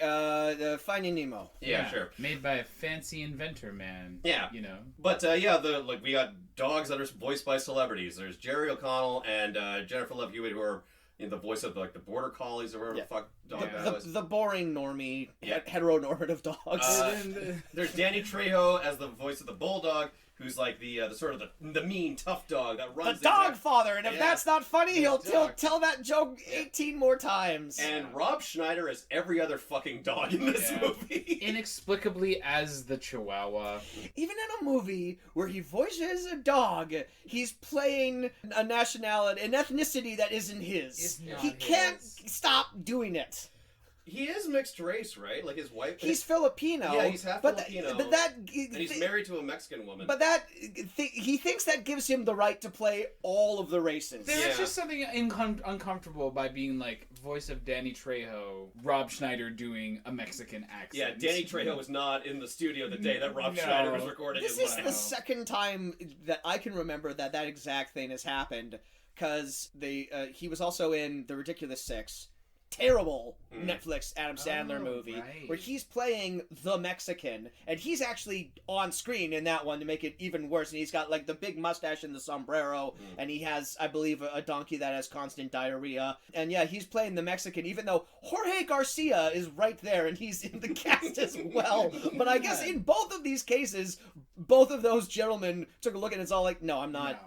Finding Nemo. Yeah, sure. Made by a fancy inventor man. Yeah. You know. But we got dogs that are voiced by celebrities. There's Jerry O'Connell and Jennifer Love Hewitt, who are the voice of the border collies or whatever the fuck dog that was. The boring normie heteronormative dogs. There's Danny Trejo as the voice of the bulldog, who's like the sort of the mean tough dog that runs the dog father, and if that's not funny, he'll tell that joke 18 more times. And Rob Schneider is every other fuking dog in this movie. Inexplicably as the Chihuahua. Even in a movie where he voices a dog, he's playing a nationality, an ethnicity that isn't his. He can't stop doing it. He is mixed race, right? Like his wife. He's Filipino. Yeah, he's half Filipino. And he's married to a Mexican woman. But he thinks that gives him the right to play all of the races. There's just something uncomfortable by being like voice of Danny Trejo, Rob Schneider doing a Mexican accent. Yeah, Danny Trejo was not in the studio the day that Rob Schneider was recording This his is the second time that I can remember that exact thing has happened, because he was also in The Ridiculous Six. Terrible Netflix Adam Sandler movie where he's playing the Mexican, and he's actually on screen in that one to make it even worse, and he's got like the big mustache and the sombrero, and he has, I believe, a donkey that has constant diarrhea, and yeah, he's playing the Mexican even though Jorge Garcia is right there and he's in the cast as well. But I guess in both of these cases, both of those gentlemen took a look and it's all like, no, I'm not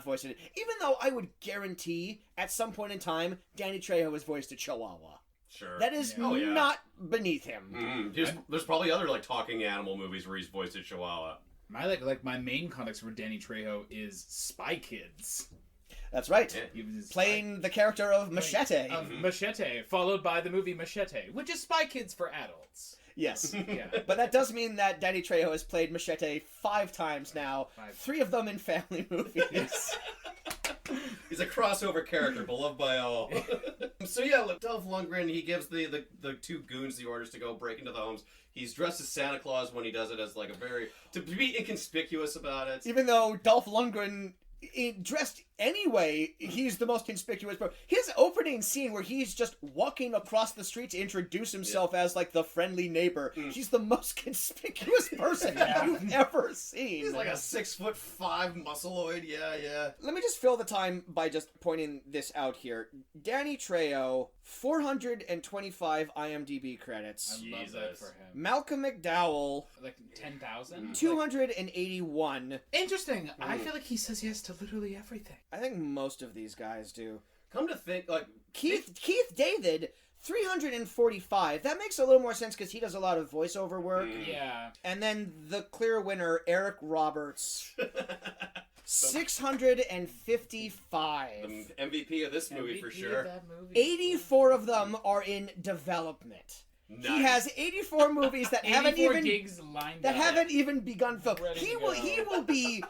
voicing it. Even though I would guarantee at some point in time, Danny Trejo was voiced a Chihuahua. Sure. That is not beneath him. There's probably other like talking animal movies where he's voiced a Chihuahua. My main context for Danny Trejo is Spy Kids. That's right. Playing the character of Machete. Machete, followed by the movie Machete, which is Spy Kids for adults. Yes. Yeah. But that does mean that Danny Trejo has played Machete 5 times now. 3 of them in family movies. He's a crossover character, beloved by all. So yeah, look, Dolph Lundgren, he gives the 2 goons the orders to go break into the homes. He's dressed as Santa Claus when he does it, as like to be inconspicuous about it. Even though Dolph Lundgren dressed anyway, he's the most conspicuous. But his opening scene where he's just walking across the street to introduce himself as like the friendly neighbor, he's the most conspicuous person you've ever seen. He's like a 6'5" muscleoid. Yeah. Let me just fill the time by just pointing this out here. Danny Trejo, 425 IMDb credits. I love that for him. Malcolm McDowell, like 10,000? 281. Interesting. I feel like he says yes to literally everything. I think most of these guys do. Come to think, like Keith David, 345. That makes a little more sense because he does a lot of voiceover work. Yeah. And then the clear winner, Eric Roberts, 655. The MVP of this movie for sure. 84 of them are in development. Nice. He has 84 movies that haven't even begun film. He will be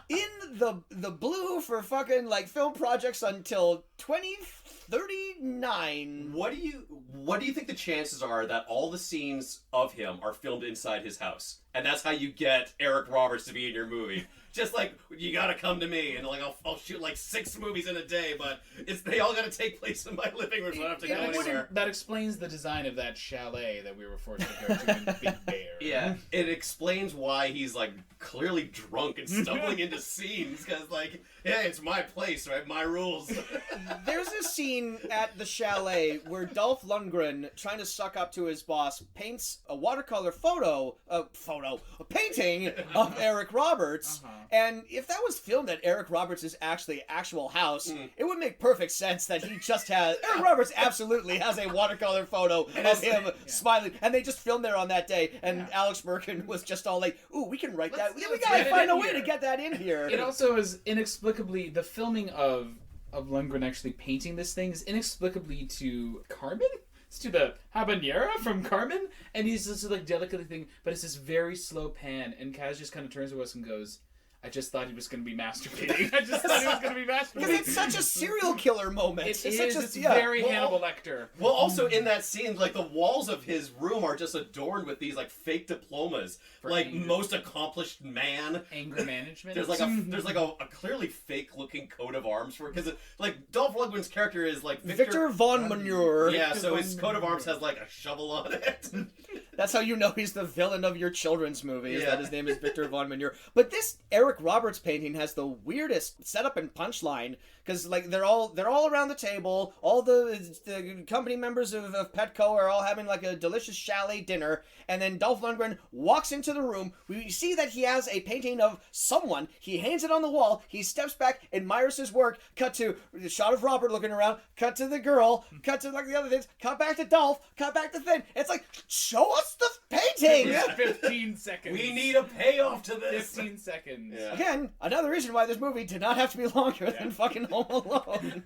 in the blue for fucking like film projects until 2039. What do you think the chances are that all the scenes of him are filmed inside his house, and that's how you get Eric Roberts to be in your movie? Just like, you gotta come to me, and like I'll shoot like 6 movies in a day, but they all gotta take place in my living room, so I don't have to go anywhere. That explains the design of that chalet that we were forced to go to in Big Bear. Yeah, it explains why he's like clearly drunk and stumbling into scenes, because like, hey, it's my place, right? My rules. There's a scene at the chalet where Dolph Lundgren, trying to suck up to his boss, paints a watercolor painting of Eric Roberts. And if that was filmed at Eric Roberts' actual house, it would make perfect sense that he just has... Eric Roberts absolutely has a watercolor photo of him smiling. And they just filmed there on that day. And Alex Birkin was just all like, ooh, we can write that. We gotta find a way to get that in here. It also is inexplicably... The filming of Lundgren actually painting this thing is inexplicably to Carmen? It's to the habanera from Carmen? And he's just like delicately thinking... But it's this very slow pan. And Kaz just kind of turns to us and goes... I just thought he was going to be masturbating. Because it's such a serial killer moment. It's very Hannibal Lecter. Well, also in that scene, like the walls of his room are just adorned with these like fake diplomas, for like anger. Most accomplished man. Anger management. There's like a clearly fake looking coat of arms for it, because like Dolph Lundgren's character is like Victor Von Manure. Yeah, so his coat of arms has like a shovel on it. That's how you know he's the villain of your children's movie, is that his name is Victor Von Manure. But this Eric Roberts painting has the weirdest setup and punchline, because like they're all around the table. All the company members of Petco are all having like a delicious chalet dinner, and then Dolph Lundgren walks into the room. We see that he has a painting of someone. He hangs it on the wall. He steps back, admires his work. Cut to the shot of Robert looking around. Cut to the girl. Cut to like the other things. Cut back to Dolph. Cut back to Finn. It's like, show us the painting. 15 seconds. We need a payoff to this. 15 seconds. Yeah. Again, another reason why this movie did not have to be longer than fucking Home Alone.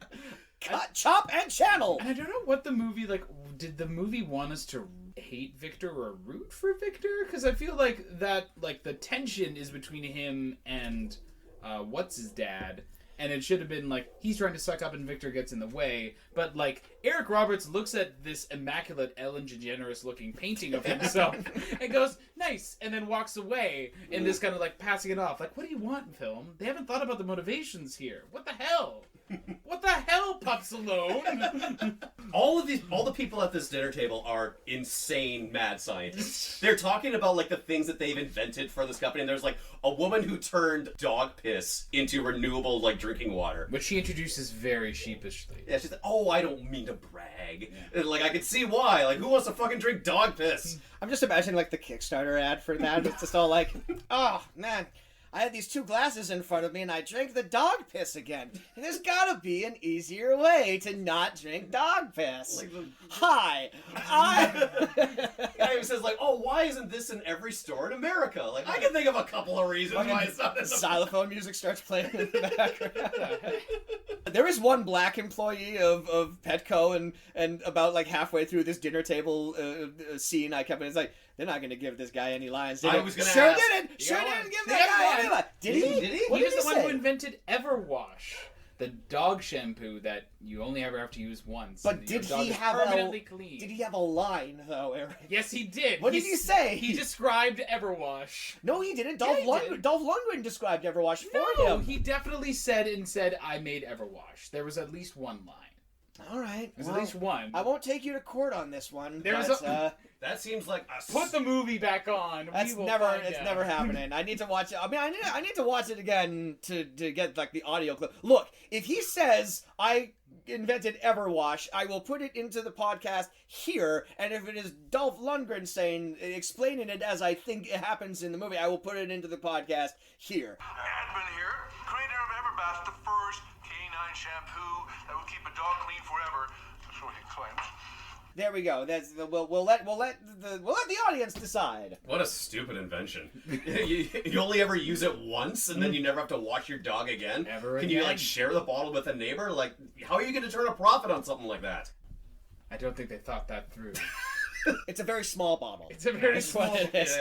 Cut, chop, and channel. And I don't know what the movie, like, did the movie want us to hate Victor or root for Victor? Because I feel like that, like, the tension is between him and what's his dad, and it should have been like he's trying to suck up and Victor gets in the way. But like Eric Roberts looks at this immaculate Ellen DeGeneres looking painting of himself and goes nice, and then walks away in this kind of like passing it off. Like, what do you want, film? They haven't thought about the motivations here. What the hell? What the hell, Pups alone? All the people at this dinner table are insane mad scientists. They're talking about like the things that they've invented for this company, and there's like a woman who turned dog piss into renewable like drinking water. Which she introduces very sheepishly. Yeah, she's like, oh, I don't mean to brag. Yeah. And like, I can see why. Like, who wants to fucking drink dog piss? I'm just imagining like the Kickstarter ad for that. It's just all like, oh man, I had these 2 glasses in front of me and I drank the dog piss again. And there's gotta be an easier way to not drink dog piss. Like Hi, guy who says like, oh, why isn't this in every store in America? Like, I can think of a couple of reasons why it's not in the... Xylophone music starts playing in the background. There is one black employee of Petco, and about like halfway through this dinner table scene, I kept it's like, they're not going to give this guy any lines. I was going to sure ask. didn't. Sure didn't give that guy any lines. Did he? Did he? What He did was the he one say? who invented Everwash, the dog shampoo that you only ever have to use once. But and your did dog he is have permanently clean. Did he have a line though, Eric? Yes, he did. What did he say? He described Everwash. No, he didn't. Yeah, he did. Dolph Lundgren described Everwash for No, him. he definitely said I made Everwash. There was at least one line. All right. There's at least one. I won't take you to court on this one. There's but, That seems like a... Put the movie back on. It's never happening. I need to watch it. I mean, I need to watch it again to get like the audio clip. Look, if he says I invented Everwash, I will put it into the podcast here, and if it is Dolph Lundgren explaining it as I think it happens in the movie, I will put it into the podcast here. Admin here, creator of Everbath, the first canine shampoo that will keep a dog clean forever. That's what he claims. There we go. That's we'll let the audience decide. What a stupid invention. you only ever use it once, and then you never have to wash your dog again? Can you like share the bottle with a neighbor? Like, how are you going to turn a profit on something like that? I don't think they thought that through. It's a very small bottle. It's a very small. It is.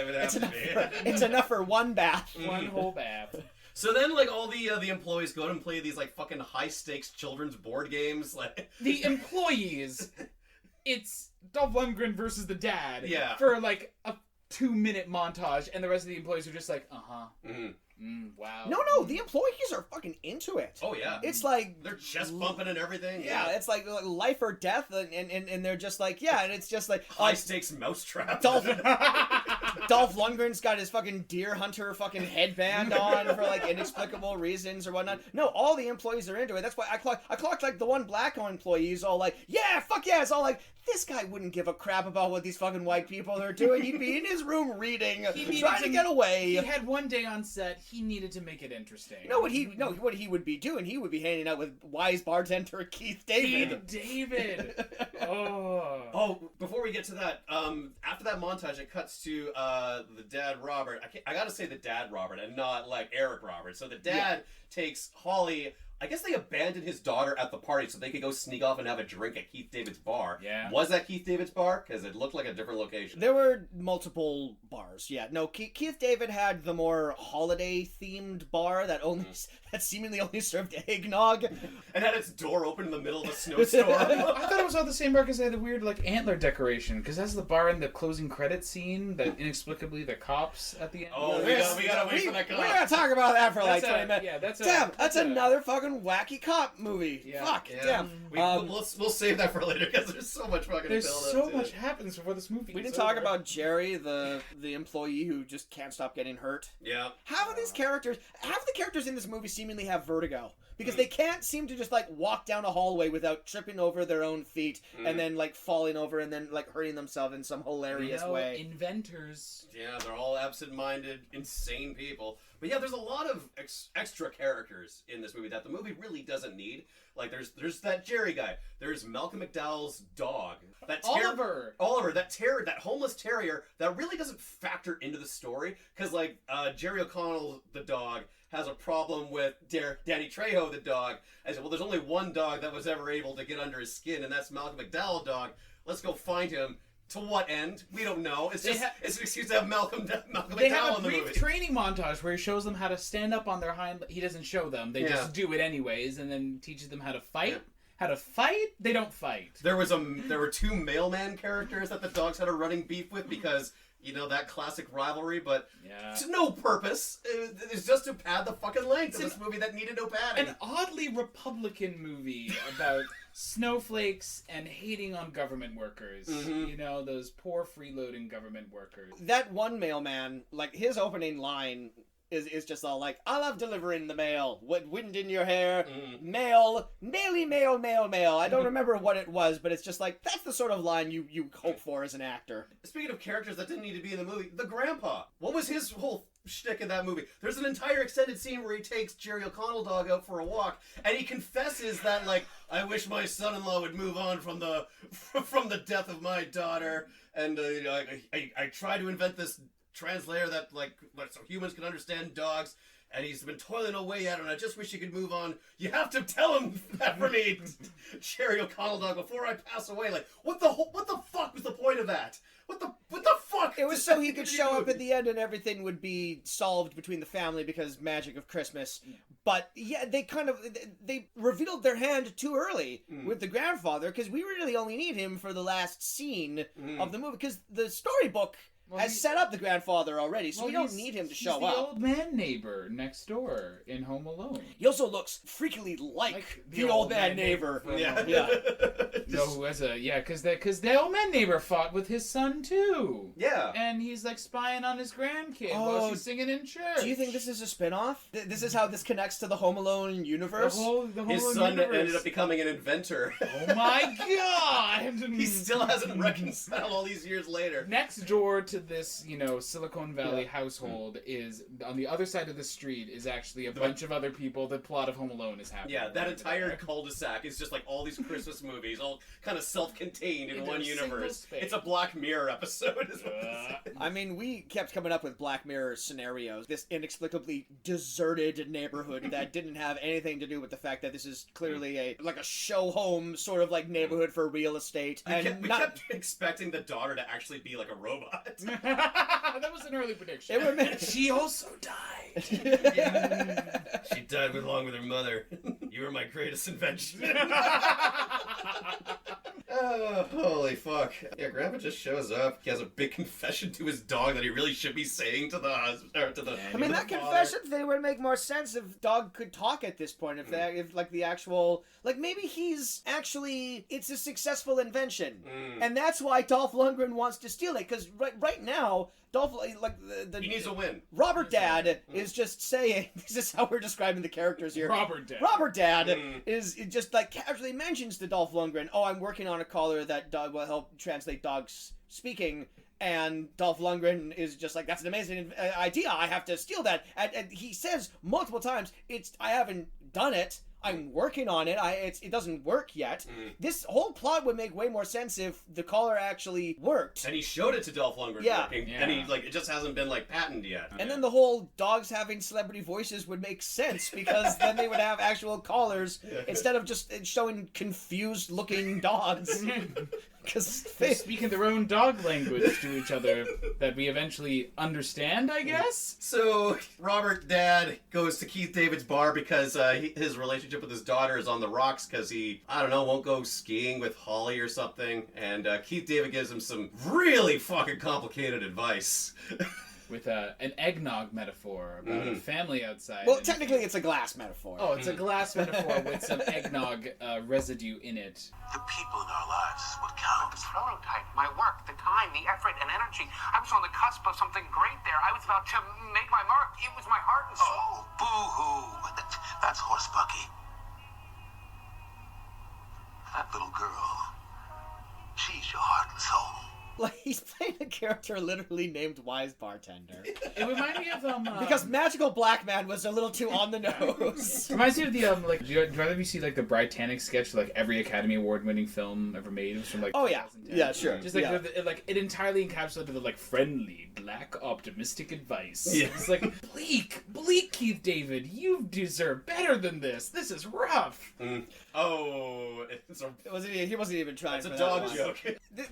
It's enough for one bath. One whole bath. So then, like, all the employees go out and play these like fucking high stakes children's board games. Like The employees. It's Dolph Lundgren versus the dad. Yeah. For like a 2-minute montage, and the rest of the employees are just like, wow. No, the employees are fucking into it. Oh yeah. It's like they're chest bumping and everything. Yeah, it's like life or death, and they're just like, yeah, and it's just like high stakes mousetrap. Dolph Lundgren's got his fucking deer hunter fucking headband on for like inexplicable reasons or whatnot. No, all the employees are into it. That's why I clocked like the one black employee is all like, yeah, fuck yeah. It's all like, this guy wouldn't give a crap about what these fucking white people are doing. He'd be in his room reading, trying to get away. He had one day on set. He needed to make it interesting. What he would be doing? He would be hanging out with wise bartender Keith David. Oh, before we get to that, after that montage, it cuts to the dad Robert. I gotta say the dad Robert, and not like Eric Robert. So the dad takes Holly. I guess they abandoned his daughter at the party so they could go sneak off and have a drink at Keith David's bar. Yeah. Was that Keith David's bar? Because it looked like a different location. There were multiple bars, yeah. No, Keith David had the more holiday-themed bar that seemingly only served eggnog. And had its door open in the middle of a snowstorm. I thought it was all the same bar because they had the weird like antler decoration. Because that's the bar in the closing credit scene that inexplicably the cops at the end. Oh, we gotta wait for that cop. We're gonna talk about that for like 20 minutes. Yeah, that's another fucking wacky cop movie. Yeah. Fuck, yeah. damn. We'll save that for later because there's so much fucking There's build so up to much it. happens before this movie. We didn't talk about Jerry, the employee who just can't stop getting hurt. Yeah. Half of the characters in this movie seemingly have vertigo. Because they can't seem to just like walk down a hallway without tripping over their own feet and then like falling over and then like hurting themselves in some hilarious way. Inventors. Yeah, they're all absent-minded, insane people. But yeah, there's a lot of extra characters in this movie that the movie really doesn't need. Like, there's that Jerry guy. There's Malcolm McDowell's dog. Oliver, that homeless terrier that really doesn't factor into the story. Because, like, Jerry O'Connell, the dog, has a problem with Danny Trejo, the dog. I said, well, there's only one dog that was ever able to get under his skin, and that's Malcolm McDowell dog. Let's go find him. To what end? We don't know. It's just it's an excuse to have Malcolm They McDowell have in a the brief movie. training montage where he shows them how to stand up on their hind. He doesn't show them; they just do it anyways, and then teaches them how to fight. Yeah. How to fight? They don't fight. There were two mailman characters that the dogs had a running beef with because that classic rivalry, but to no purpose. It's just to pad the fucking length of this movie that needed no padding. An oddly Republican movie about snowflakes and hating on government workers. Those poor freeloading government workers. That one mailman, like, his opening line is just all like, I love delivering the mail. What wind in your hair? Mail. Maily mail, mail, mail. I don't remember what it was, but it's just like, that's the sort of line you hope for as an actor. Speaking of characters that didn't need to be in the movie, the grandpa. What was his whole shtick in that movie? There's an entire extended scene where he takes Jerry O'Connell dog out for a walk, and he confesses that, like, I wish my son-in-law would move on from the death of my daughter, and I tried to invent this translator that, like, so humans can understand dogs, and he's been toiling away at it, and I just wish he could move on. You have to tell him that for me, Jerry O'Connell dog, before I pass away. Like, what the fuck was the point of that? What the fuck? It was so he could show up at the end and everything would be solved between the family because magic of Christmas. But yeah, they revealed their hand too early with the grandfather, because we really only need him for the last scene of the movie, because the storybook has set up the grandfather already, so we don't need him to show up. He's the old man neighbor next door in Home Alone. He also looks freakily like the old man neighbor. Yeah. Because the old man neighbor fought with his son too. Yeah. And he's like spying on his grandkid while she's singing in church. Do you think this is a spin-off? This is how this connects to the Home Alone universe? His son ended up becoming an inventor. Oh my god! He still hasn't reconciled all these years later. Next door to this, Silicon Valley household is, on the other side of the street, is actually a bunch of other people. The plot of Home Alone is happening. Yeah, that entire cul-de-sac is just like all these Christmas movies, all kind of self-contained in one universe. It's a Black Mirror episode, is what this is. I mean, we kept coming up with Black Mirror scenarios. This inexplicably deserted neighborhood that didn't have anything to do with the fact that this is clearly a show home sort of like neighborhood for real estate. We kept expecting the daughter to actually be like a robot. That was an early prediction. She also died. She died along with her mother. You were my greatest invention. Oh, holy fuck. Yeah, Grandpa just shows up. He has a big confession to his dog that he really should be saying to the husband, or to the I mean, that confession thing would make more sense if dog could talk at this point. If like the actual, like maybe it's a successful invention, and that's why Dolph Lundgren wants to steal it. Because right now, Dolph, like he needs a win. Robert Dad is just saying, this is how we're describing the characters here. Robert Dad is just like casually mentions to Dolph Lundgren, oh, I'm working on a collar that will help translate dogs speaking. And Dolph Lundgren is just like, that's an amazing idea. I have to steal that. And he says multiple times, I haven't done it. I'm working on it. It doesn't work yet. This whole plot would make way more sense if the collar actually worked. And he showed it to Dolph Lundgren working, and it just hasn't been patented yet. And then the whole dogs having celebrity voices would make sense, because then they would have actual collars instead of just showing confused looking dogs. Because they're speaking their own dog language to each other that we eventually understand, I guess? So, Robert Dad goes to Keith David's bar because his relationship with his daughter is on the rocks because he, won't go skiing with Holly or something. And Keith David gives him some really fucking complicated advice. With an eggnog metaphor about a family outside. Well, technically it's a glass metaphor. Oh, it's a glass metaphor with some eggnog residue in it. The people in our lives is what counts. The prototype, my work, the time, the effort, and energy. I was on the cusp of something great there. I was about to make my mark. It was my heart and soul. Oh, boo-hoo. That's horse bucky. That little girl, she's your heart and soul. Like, he's playing a character literally named Wise Bartender. It reminded me of because Magical Black Man was a little too on the nose. Reminds me of the do you rather you see like the Britannic sketch, like every Academy Award winning film ever made? It was from like 2010. Yeah, sure. Just like it entirely encapsulated the friendly, black, optimistic advice. Yeah. It's like bleak Keith David, you deserve better than this. This is rough. Oh, He wasn't even trying. It's for a that dog one. joke.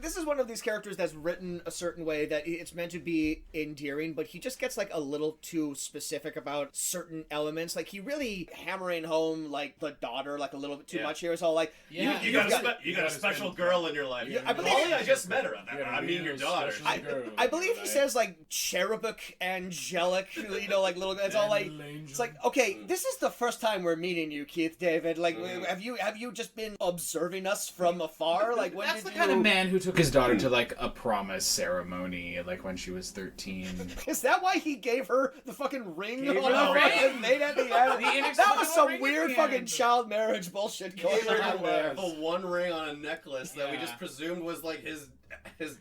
This is one of these characters that's written a certain way that it's meant to be endearing, but he just gets like a little too specific about certain elements. Like he really hammering home like the daughter like a little bit too much here. It's all like you got a special girl in your life. I believe I just met her. I mean your daughter. I believe he says like cherubic, angelic, you know, like little. It's all like it's like okay, this is the first time we're meeting you, Keith David. Like have you just been observing us from afar? Like when That's did the kind of you... man who took his daughter to like a promise ceremony, like when she was 13. Is that why he gave her the fucking ring on her the the ring? fucking thing at the end? That was inexplicable some ring weird at the fucking end. child marriage bullshit going Gave her on there. the one ring on a necklace that we Yeah. just presumed was like his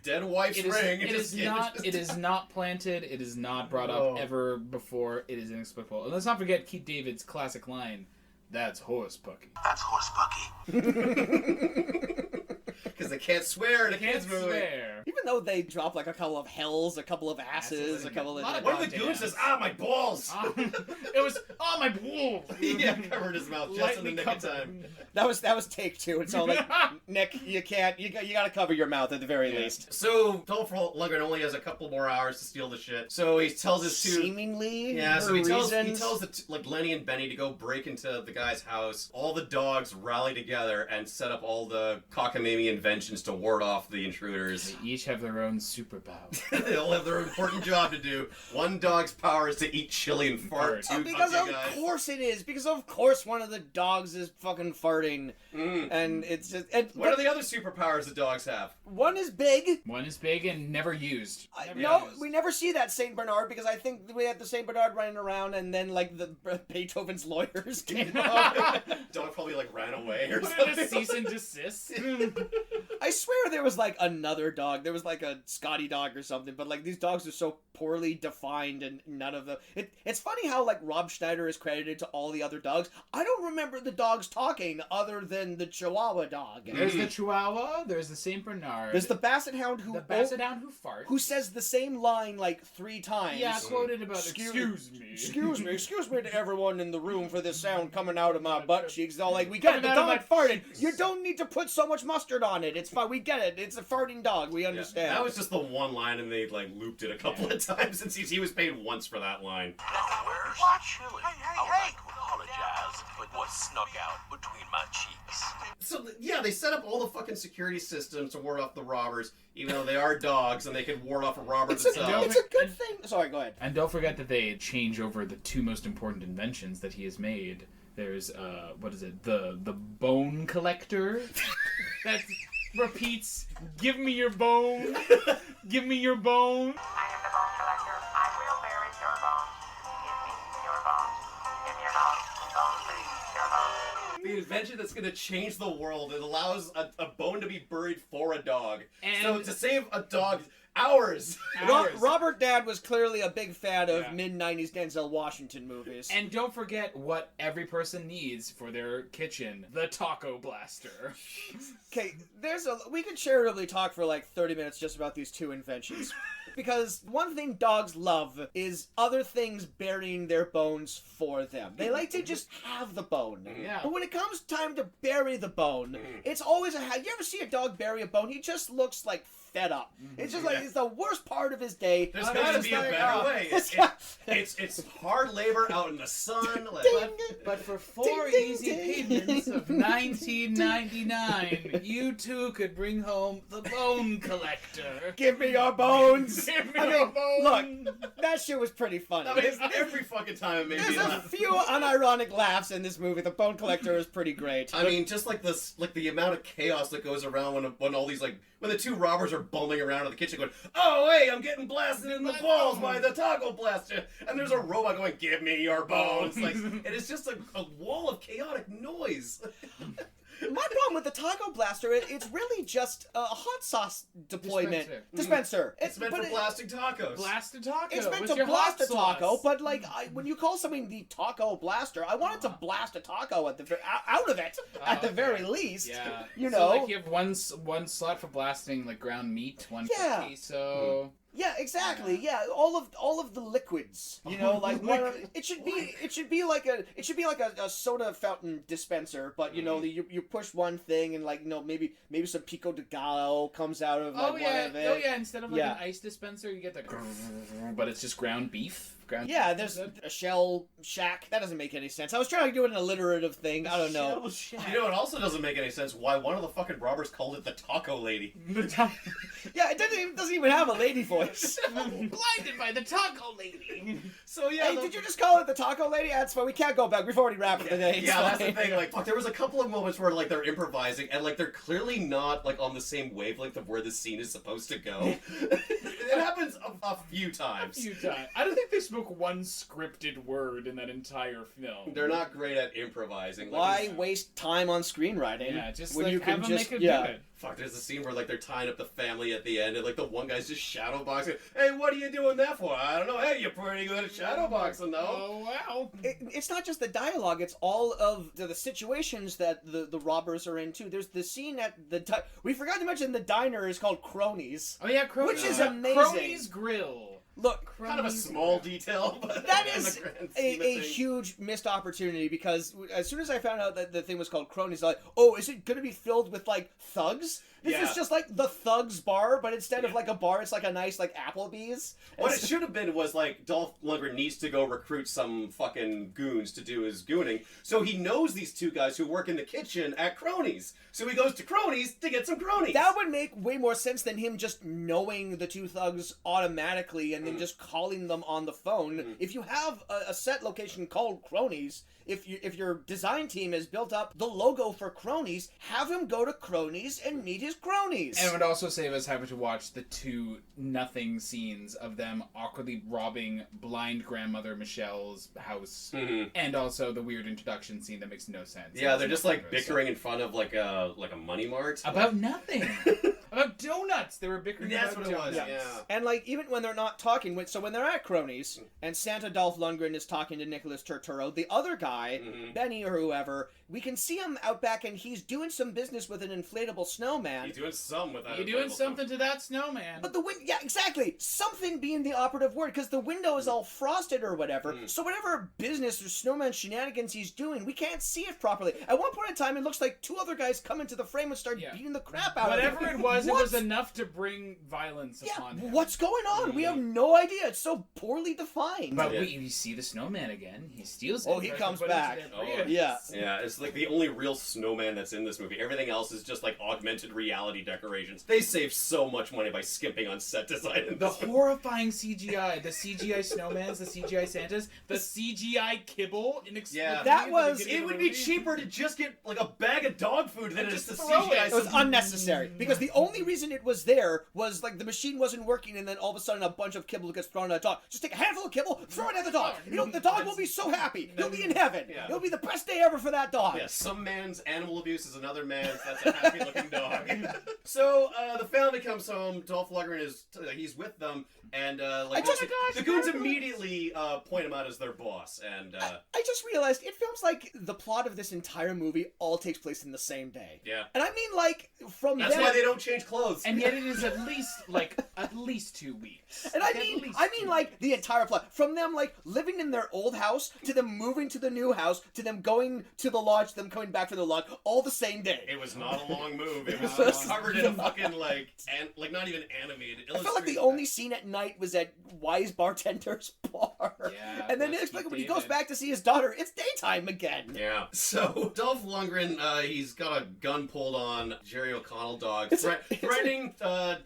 dead wife's It is, ring. it is not. It is not planted. It is not brought up ever before. It is inexplicable. And let's not forget Keith David's classic line: "That's horse pucky." That's horse bucky. Because they can't swear in a kids movie. Swear. Even though they drop like a couple of hells, a couple of asses, a couple of... A lot of One of the goddamn. goons says, my balls! It was my balls. Yeah, covered his mouth just in the Lightly nick of time. That was take two. It's all like, Nick, you gotta cover your mouth at the very least. So, Dolph Lundgren only has a couple more hours to steal the shit. So he tells his two... Seemingly, Yeah, so for he tells reasons. like Lenny and Benny to go break into the guy's house. All the dogs rally together and set up all the cockamamie inventions to ward off the intruders. They each have their own superpower. They all have their important job to do. One dog's power is to eat chili and fart. Because of course it is. Because of course one of the dogs is fucking farting, and it's just. What are the other superpowers the dogs have? One is big. One is big and never used. We never see that Saint Bernard because I think we had the Saint Bernard running around, and then like the Beethoven's lawyers came up. Dog probably like ran away or What something. a cease and desist. I swear there was like another dog. There was like a Scotty dog or something, but like these dogs are so poorly defined and none of them. It's funny how like Rob Schneider is credited to all the other dogs. I don't remember the dogs talking other than the Chihuahua dog. There's the Chihuahua. There's the Saint Bernard. There's the Basset Hound who Basset Hound who farts. who says the same line like 3 times. Yeah, quoted about Excuse me. excuse me to everyone in the room for this sound coming out of my butt cheeks. All like, we get it, the Coming out dog of my farted. cheeks. You don't need to put so much mustard on it. It's fine. We get it. It's a farting dog. We understand. That was just the one line, and they like looped it a couple of times since he was paid once for that line. Now, where's the chili? I would like to apologize for what snuck out between my cheeks. So yeah, they set up all the fucking security systems to ward off the robbers, even though they are dogs and they can ward off a robber It's themselves. a good thing. Sorry, go ahead. And don't forget that they change over the 2 most important inventions that he has made. There's what is it? The bone collector that repeats, "Give me your bone, give me your bone." I am the bone collector. I will bury your bones. Give me your bones. Give me your bones. Bones, please. Your bones. The invention that's going to change the world. It allows a bone to be buried for a dog. So And- to save a dog hours. Robert Dad was clearly a big fan of mid-90s Denzel Washington movies. And don't forget what every person needs for their kitchen: the taco blaster. Okay, we could charitably talk for like 30 minutes just about these 2 inventions. Because one thing dogs love is other things burying their bones for them. They like to just have the bone. Yeah. But when it comes time to bury the bone, it's always you ever see a dog bury a bone? He just looks like fed up. It's just like it's the worst part of his day. There's It's got to just be a like, better way. It's hard labor out in the sun. But for 4 ding, easy ding. payments of $19.99, you too could bring home the bone collector. Give me your bones. Give me your bones. Look, that shit was pretty funny. I mean, every fucking time it made me There's a laugh. few unironic laughs in this movie. The Bone Collector is pretty great. I mean, just like this, like the amount of chaos that goes around when all these when the 2 robbers are bumming around in the kitchen going, "Oh hey, I'm getting blasted in the balls by the taco blaster," and there's a robot going, "Give me your bones." Like, and it's just a wall of chaotic noise. My problem with the taco blaster, it's really just a hot sauce deployment dispenser. It's meant for blasting tacos. Blast a taco. It's meant with to your blast a hot taco, sauce. but like when you call something the taco blaster, I want it to blast a taco at the out of it at the very least. Yeah. You So, know. like you have one slot for blasting like ground meat, one Yeah. for queso. Yeah, exactly. Yeah, all of the liquids. You know, like it should be like a soda fountain dispenser, but you know, you push one thing and like, you know, maybe some pico de gallo comes out of like one of it. Oh yeah, instead of like an ice dispenser, you get the but it's just ground beef. Yeah, there's a shell shack. That doesn't make any sense. I was trying to do an alliterative thing. I don't know. You know, it also doesn't make any sense why one of the fucking robbers called it the Taco Lady. Yeah, it doesn't even have a lady voice. Blinded by the Taco Lady. So yeah. Hey, did you just call it the Taco Lady? That's fine. We can't go back. We've already wrapped the day. Yeah, that's the thing. Like, fuck, there was a couple of moments where like they're improvising and like they're clearly not like on the same wavelength of where the scene is supposed to go. It happens a few times. I don't think they spoke one scripted word in that entire film. They're not great at improvising. Why waste time on screenwriting? Yeah, just when like, you can have them just make it good. Fuck, there's a scene where like they're tying up the family at the end and like the one guy's just shadowboxing. Hey, what are you doing that for? I don't know. Hey, you're pretty good at shadowboxing though. Oh wow. It's not just the dialogue, it's all of the situations that the robbers are in too. There's the scene at we forgot to mention the diner is called Cronies. Oh yeah, Cronies. Which is amazing. Cronies Grill. Look, kind of a small detail, but that is a huge missed opportunity, because as soon as I found out that the thing was called Cronies, I'm like, oh, is it going to be filled with like thugs? This is just like the Thugs bar, but instead of like a bar, it's like a nice like Applebee's. What it should have been was like Dolph Lundgren needs to go recruit some fucking goons to do his gooning, so he knows these two guys who work in the kitchen at Cronies. So he goes to Cronies to get some cronies. That would make way more sense than him just knowing the two thugs automatically and then just calling them on the phone. If you have a set location called Cronies, if your design team has built up the logo for Cronies, have him go to Cronies and meet his cronies. And it would also save us having to watch the two nothing scenes of them awkwardly robbing blind grandmother Michelle's house, and also the weird introduction scene that makes no sense. Yeah, they're just like bickering in front of like a money mart about nothing. About donuts. They were bickering That's about what it donuts. was, yeah. And like even when they're not talking, so when they're at Cronies and Santa Dolph Lundgren is talking to Nicholas Turturro, the other guy, Benny or whoever, we can see him out back and he's doing some business with an inflatable snowman. He's doing something with that. You're doing something to that snowman. But yeah, exactly. Something being the operative word, because the window is all frosted or whatever. So whatever business or snowman shenanigans he's doing, we can't see it properly. At one point in time, it looks like two other guys come into the frame and start beating the crap out of him. Whatever it was enough to bring violence upon him. What's going on? We have no idea. It's so poorly defined. But we see the snowman again. He steals it. Oh, he comes back. Yeah, it's like the only real snowman that's in this movie. Everything else is just like augmented reality decorations. They save so much money by skimping on set design. The horrifying CGI, the CGI snowmans, the CGI Santas, the CGI kibble. It would be cheaper to just get like a bag of dog food than it is to CGI. It was unnecessary because the only reason it was there was like the machine wasn't working, and then all of a sudden a bunch of kibble gets thrown at a dog. Just take a handful of kibble, throw it at the dog. You know, the dog will be so happy. He'll be in heaven. Yeah. It'll be the best day ever for that dog. Yeah, some man's animal abuse is another man's. That's a happy-looking dog. So the family comes home. Dolph Lundgren he's with them, and the goons immediately point him out as their boss. And I just realized it feels like the plot of this entire movie all takes place in the same day. Yeah, and I mean like from that's why they don't change clothes. And yet it is at least 2 weeks. And I mean like the entire plot, from them like living in their old house to them moving to the new house to them going to the lodge, to them coming back from the lodge, all the same day. It was not a long move. It was covered in a fucking like not even animated. I felt like the only scene at night was at Wise Bartender's bar. Yeah, and then when he goes back to see his daughter, it's daytime again. Yeah. So Dolph Lundgren, he's got a gun pulled on Jerry O'Connell dog, threatening.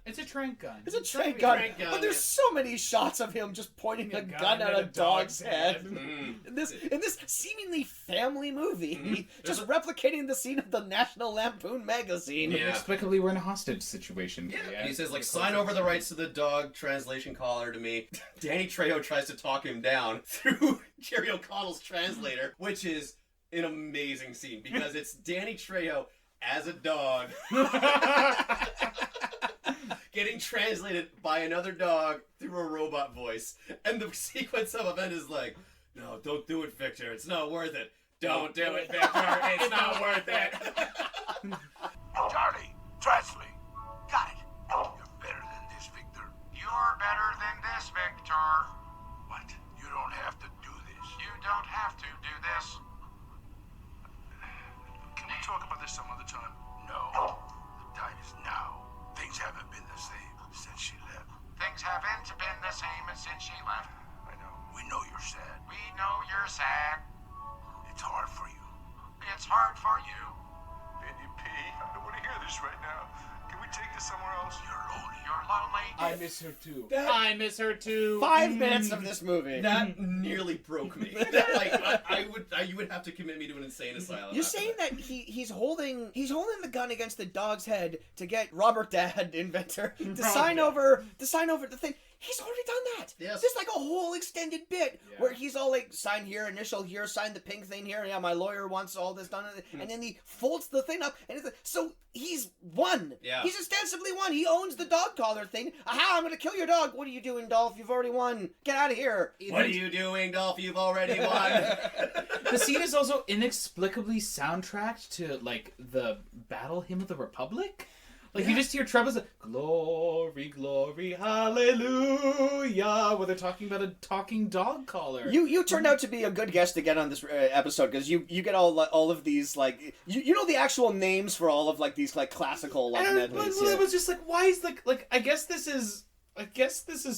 It's a trank gun. It's a trank gun. But there's so many shots of him just pointing a gun at a dog's head. In this seemingly family movie, just replicating the scene of the National Lampoon magazine. Yeah. Inexplicably, we're in a hostage situation. Yeah. He says, like, sign over the rights to the dog translation caller to me. Danny Trejo tries to talk him down through Jerry O'Connell's translator, which is an amazing scene because it's Danny Trejo as a dog getting translated by another dog through a robot voice. And the sequence of event is like, no, don't do it, Victor. It's not worth it. Don't do it, Victor. It's not worth it. Charlie, translate. Got it. You're better than this, Victor. You're better don't have to do this. Can we talk about this some other time? No. The time is now. Things haven't been the same since she left. Things haven't been the same since she left. I know. We know you're sad. We know you're sad. It's hard for you. It's hard for you. Benny P, I don't want to hear this right now. Can we take this somewhere else? You're lonely. You're lonely. I miss her too. That- I miss her too. 5 minutes of this movie. That nearly broke me. You would have to commit me to an insane asylum. You're after saying that he's holding the gun against the dog's head to get Robert Dad, inventor, to sign over the thing. He's already done that. Yes. There's like a whole extended bit where he's all like, sign here, initial here, sign the pink thing here. Yeah, my lawyer wants all this done, and then he folds the thing up, and so he's won. Yeah. He's ostensibly won. He owns the dog collar thing. Aha! I'm gonna kill your dog. What are you doing, Dolph? You've already won. Get out of here. What are you doing, Dolph? You've already won. The scene is also inexplicably soundtracked to like the Battle Hymn of the Republic. Like you just hear trebles like, glory, glory, hallelujah, where they're talking about a talking dog collar. You turned out to be a good guest to get on this episode because you get all of these like you know the actual names for all of like these like classical like medleys. Well, it was just like, why is like I guess this is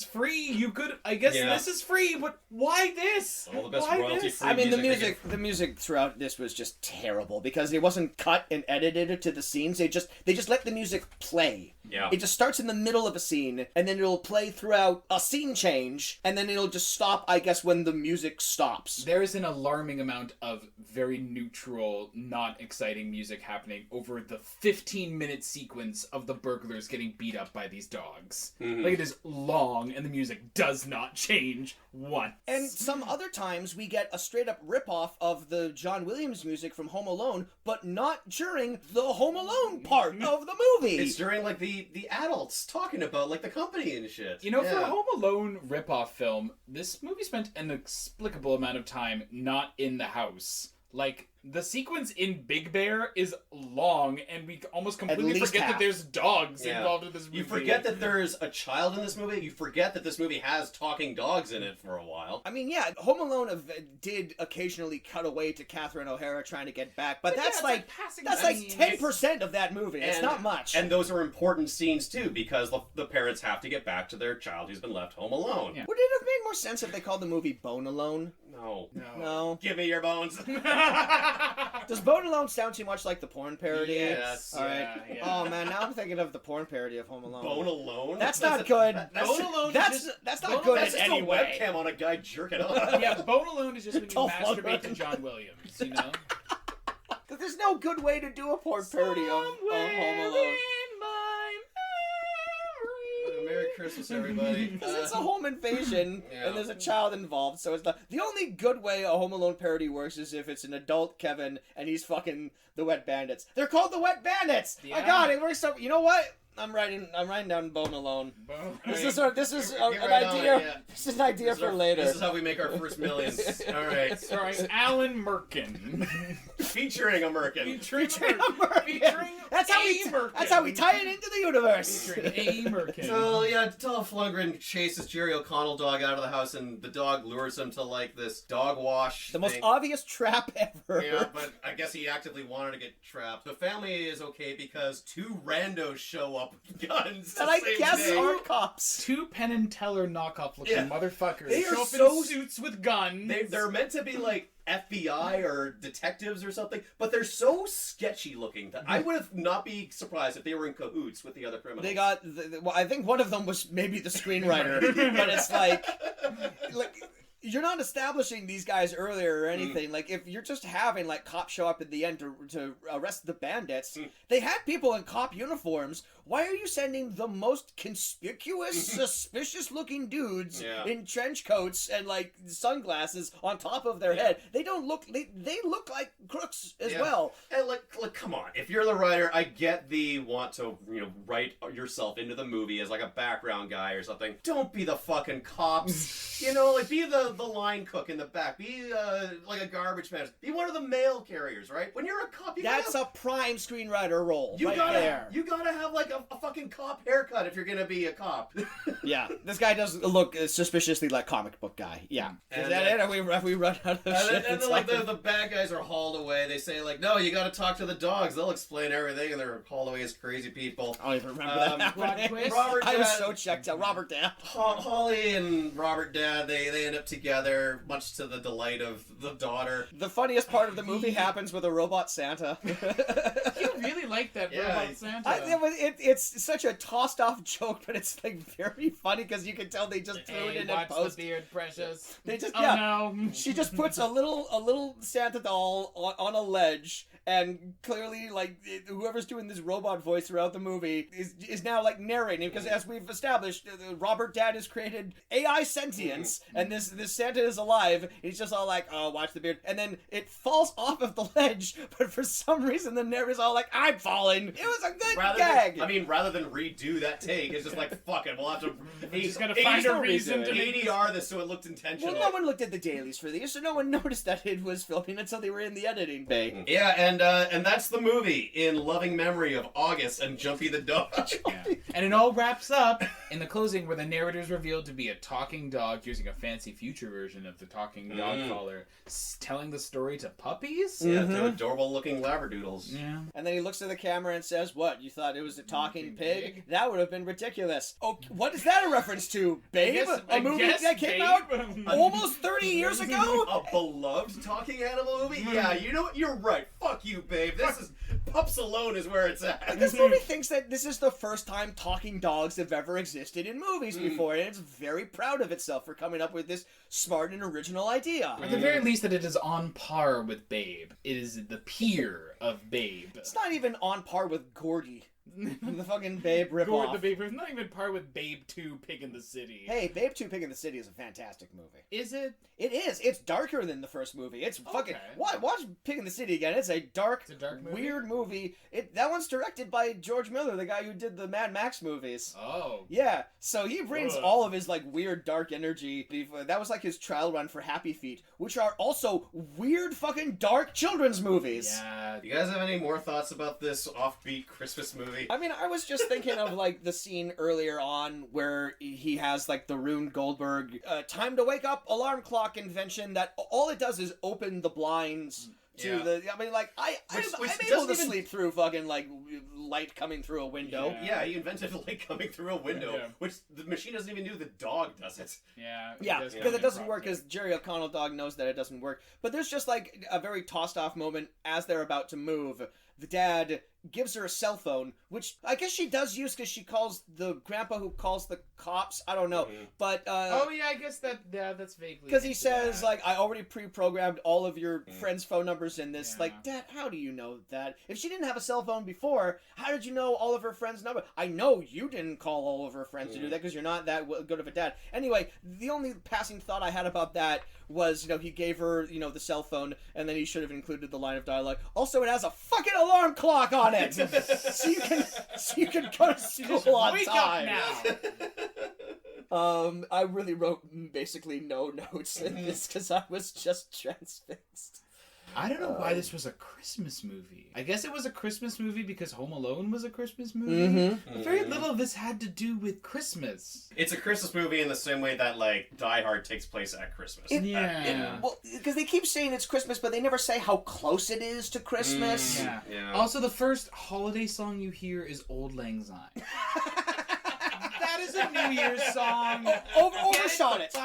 free. You could this is free, but why this? All the best Why royalty this? free I mean, music the music throughout this was just terrible because it wasn't cut and edited to the scenes. They just let the music play. Yeah. It just starts in the middle of a scene, and then it'll play throughout a scene change, and then it'll just stop, I guess, when the music stops. There is an alarming amount of very neutral, not exciting music happening over the 15-minute sequence of the burglars getting beat up by these dogs. Mm-hmm. Like, it is long, and the music does not change once. And some other times we get a straight-up rip-off of the John Williams music from Home Alone, but not during the Home Alone part of the movie. It's during like the adults talking about like the company and shit. You know, for a Home Alone ripoff film, this movie spent an inexplicable amount of time not in the house. Like, the sequence in Big Bear is long, and we almost completely forget that there's dogs involved in this movie. You forget that there's a child in this movie. You forget that this movie has talking dogs in it for a while. I mean, yeah, Home Alone did occasionally cut away to Catherine O'Hara trying to get back, but that's like passing that's like scenes. 10% of that movie. It's not much. And those are important scenes too, because the parents have to get back to their child who's been left home alone. Yeah. Would it have made more sense if they called the movie Bone Alone? No. Give me your bones. Does Bone Alone sound too much like the porn parody? Yes. All right. Yeah. Oh man, now I'm thinking of the porn parody of Home Alone. Bone Alone? That's not good. Bone Alone That's not good That's in just any a way. webcam on a guy jerking off. Yeah, Bone Alone is just when you Dolph masturbate to Lundgren. John Williams, you know? There's no good way to do a porn parody of Home Alone. Merry Christmas, everybody. Because it's a home invasion, Yeah. and there's a child involved, so it's not... The only good way a Home Alone parody works is if it's an adult Kevin, and he's fucking the Wet Bandits. They're called the Wet Bandits! Yeah. I got it, it works so... You know what? I'm writing down Bone Alone. This is an idea. This is an idea for later. This is how we make our first millions. All right. Starring Alan Merkin. Featuring a Merkin. Featuring That's how we tie it into the universe. Featuring A. Merkin. So yeah, Dolph Lundgren chases Jerry O'Connell dog out of the house, and the dog lures him to like this dog wash. The most thing. obvious trap ever. Yeah, but I guess he actively wanted to get trapped. The family is okay because 2 randos show up with guns. And the I same guess day. are cops. 2 Penn and Teller knockoff looking motherfuckers. They are show up so- in suits with guns. They're meant to be like FBI or detectives or something, but they're so sketchy looking that I would have not be surprised if they were in cahoots with the other criminals. They got, well, I think one of them was maybe the screenwriter, but it's like you're not establishing these guys earlier or anything. Like, if you're just having, like, cops show up at the end to arrest the bandits, they had people in cop uniforms. Why are you sending the most conspicuous, suspicious-looking dudes in trench coats and, like, sunglasses on top of their head? They don't look... They look like crooks as well. And, like, come on. If you're the writer, I get the want to, write yourself into the movie as, like, a background guy or something. Don't be the fucking cops. Like, be the the line cook in the back. Be like a garbage man. Be one of the mail carriers, right? When you're a cop, that's a prime screenwriter role. You right gotta, there. you gotta have like a fucking cop haircut if you're gonna be a cop. Yeah, this guy does look suspiciously like comic book guy. Yeah, And is that it? Have we run out of shit? And then like the bad guys are hauled away. They say like, no, you gotta talk to the dogs. They'll explain everything, and they're hauled away as crazy people. I don't even remember that happening. twist. Robert I was Dad- so checked out. Robert Dad. Holly and Robert Dad, they end up together, much to the delight of the daughter. The funniest part of the movie happens with a robot Santa. You really like that robot Santa. It's such a tossed off joke, but it's like very funny because you can tell they just threw it in watch post. the beard, precious. They just no. She just puts a little Santa doll on a ledge, and clearly like whoever's doing this robot voice throughout the movie is now like narrating, because as we've established, Robert Dad has created AI sentience, and this Santa is alive. He's just all like, oh, watch the beard, and then it falls off of the ledge, but for some reason the narrator's all like, I'm falling. It was a good gag. Rather than redo that take, it's just like, fuck it, we'll have to. He's gotta find a reason to make ADR this so it looked intentional. Well, no one looked at the dailies for these, so no one noticed that it was filming until they were in the editing bay. Yeah, and that's the movie in loving memory of August and Jumpy the dog. Yeah. And it all wraps up in the closing where the narrator is revealed to be a talking dog using a fancy future version of the talking dog collar, telling the story to puppies. Yeah, to adorable looking labradoodles. Yeah. And then he looks at the camera and says, what, you thought it was a talking pig? That would have been ridiculous. Oh, what is that a reference to, Babe? A movie that came out almost 30 years ago? A beloved talking animal movie? Yeah, you know what? You're right. Fuck you, babe. This is... Pups alone is where it's at. This movie thinks that this is the first time talking dogs have ever existed in movies before, and it's very proud of itself for coming up with this smart and original idea. At the very least, that it is on par with Babe. It is the peer of Babe. It's not even on par with Gordy. The fucking Babe ripoff. The Babe. It's not even par with Babe 2 Pig in the City. Hey, Babe 2 Pig in the City is a fantastic movie. Is it? It is. It's darker than the first movie. It's fucking... Watch Pig in the City again. It's a dark movie? weird movie. That one's directed by George Miller, the guy who did the Mad Max movies. Oh. Yeah, so he brings all of his like weird dark energy. That was like his trial run for Happy Feet, which are also weird fucking dark children's movies. Yeah. You guys have any more thoughts about this offbeat Christmas movie? I mean, I was just thinking of like the scene earlier on where he has like the Rube Goldberg time to wake up alarm clock invention that all it does is open the blinds to the... I mean, like, I'm able to sleep through fucking, like, light coming through a window. Yeah, he invented light coming through a window, which the machine doesn't even do. The dog does it. Yeah. Yeah, because it doesn't work, because Jerry O'Connell dog knows that it doesn't work. But there's just, like, a very tossed-off moment as they're about to move. The dad gives her a cell phone, which I guess she does use because she calls the grandpa who calls the cops. I don't know, but oh yeah, I guess that's vaguely because he says like, I already pre-programmed all of your friends' phone numbers in this. Like, Dad, how do you know that? If she didn't have a cell phone before, how did you know all of her friends' numbers? I know you didn't call all of her friends to do that because you're not that good of a dad. Anyway, the only passing thought I had about that was, you know, he gave her, you know, the cell phone, and then he should have included the line of dialogue. Also, it has a fucking alarm clock on it, so you can go to school on time. Wake up now. I really wrote basically no notes in this because I was just transfixed. I don't know why this was a Christmas movie. I guess it was a Christmas movie because Home Alone was a Christmas movie. But very little of this had to do with Christmas. It's a Christmas movie in the same way that, like, Die Hard takes place at Christmas. Well, because they keep saying it's Christmas, but they never say how close it is to Christmas. Yeah. Also, the first holiday song you hear is Old Lang Syne. That is a New Year's song. Overshot it.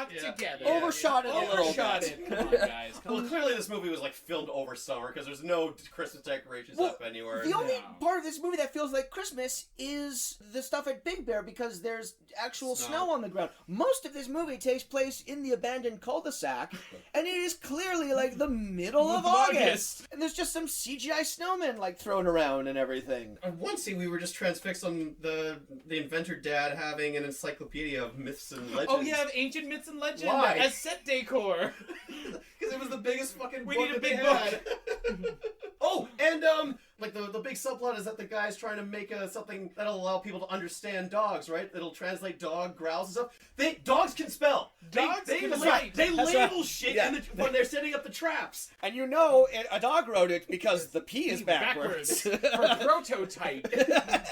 Overshot it a little bit. Come on, guys. Well, clearly this movie was like filmed over summer because there's no Christmas decorations up anywhere. The only part of this movie that feels like Christmas is the stuff at Big Bear because there's actual snow on the ground. Most of this movie takes place in the abandoned cul-de-sac, and it is clearly like the middle of August. And there's just some CGI snowmen like thrown around and everything. One scene we were just transfixed on the inventor dad having an encyclopedia of myths and legends. Oh yeah, of ancient myths and legends Why? as set decor. Because it was the biggest fucking We book need a that they big had. Oh, and Like the big subplot is that the guy's trying to make something that'll allow people to understand dogs, right? It'll translate dog growls and stuff. Dogs can spell. Dogs they can label, write. They That's label right. shit Yeah. when they're setting up the traps. And a dog wrote it because the P is backwards. For prototype.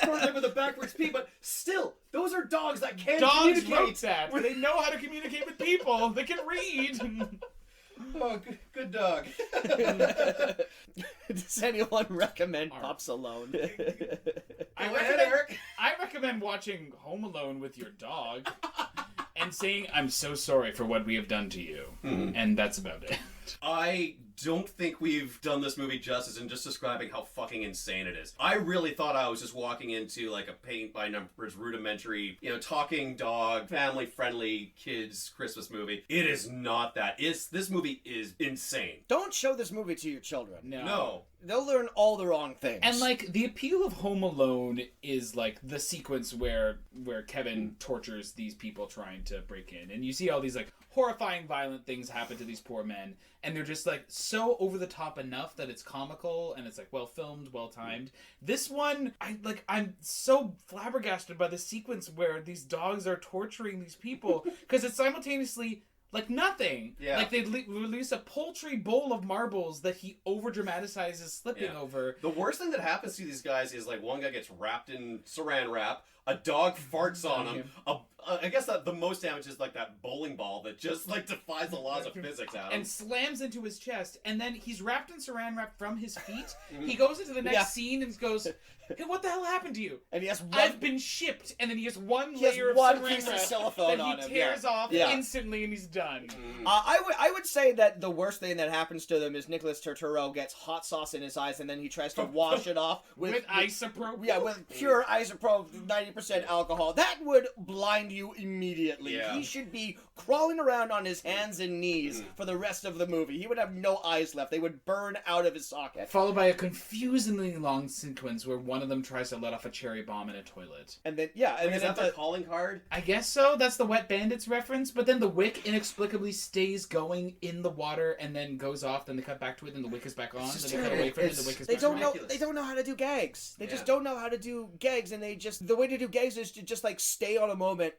Prototype with a backwards P, but still, those are dogs that can Dogs communicate. wrote that. They know how to communicate with people. They can read. Oh, good dog. Does anyone recommend Pups Alone? Go ahead, Eric. I recommend watching Home Alone with your dog and saying, "I'm so sorry for what we have done to you." And that's about it. I don't think we've done this movie justice in just describing how fucking insane it is. I really thought I was just walking into like a paint by numbers, rudimentary, talking dog, family-friendly kids Christmas movie. It is not that. This movie is insane. Don't show this movie to your children. No. They'll learn all the wrong things. And like the appeal of Home Alone is like the sequence where Kevin tortures these people trying to break in, and you see all these like horrifying, violent things happen to these poor men, and they're just like so over the top enough that it's comical and it's like well filmed, well timed. This one, I'm so flabbergasted by the sequence where these dogs are torturing these people because it's simultaneously like nothing. Yeah. Like they release a paltry bowl of marbles that he over dramatizes slipping over. The worst thing that happens to these guys is like one guy gets wrapped in saran wrap, a dog farts on him. I guess that the most damage is like that bowling ball that just like defies the laws of physics out of him. And slams into his chest, and then he's wrapped in saran wrap from his feet. He goes into the next scene and goes, "Hey, what the hell happened to you?" And he has one. I've been shipped, and then he has one He has layer of one saran piece of wrap cellophane that on he him, tears off Yeah. instantly, and he's done. I would say that the worst thing that happens to them is Nicholas Turturro gets hot sauce in his eyes and then he tries to wash it off With isopropyl. Yeah, with pure isopropyl, 90% alcohol. That would blind you immediately. Yeah. He should be crawling around on his hands and knees for the rest of the movie. He would have no eyes left. They would burn out of his socket. Followed by a confusingly long sequence where one of them tries to let off a cherry bomb in a toilet. And then, yeah, and Is then that their calling card? I guess so. That's the Wet Bandits reference. But then the wick inexplicably stays going in the water and then goes off. Then they cut back to it, and the wick is back on. Then they cut away from it, and the wick is they back don't on. know. They don't know how to do gags. They just don't know how to do gags, and the way to do gags is to just like stay on a moment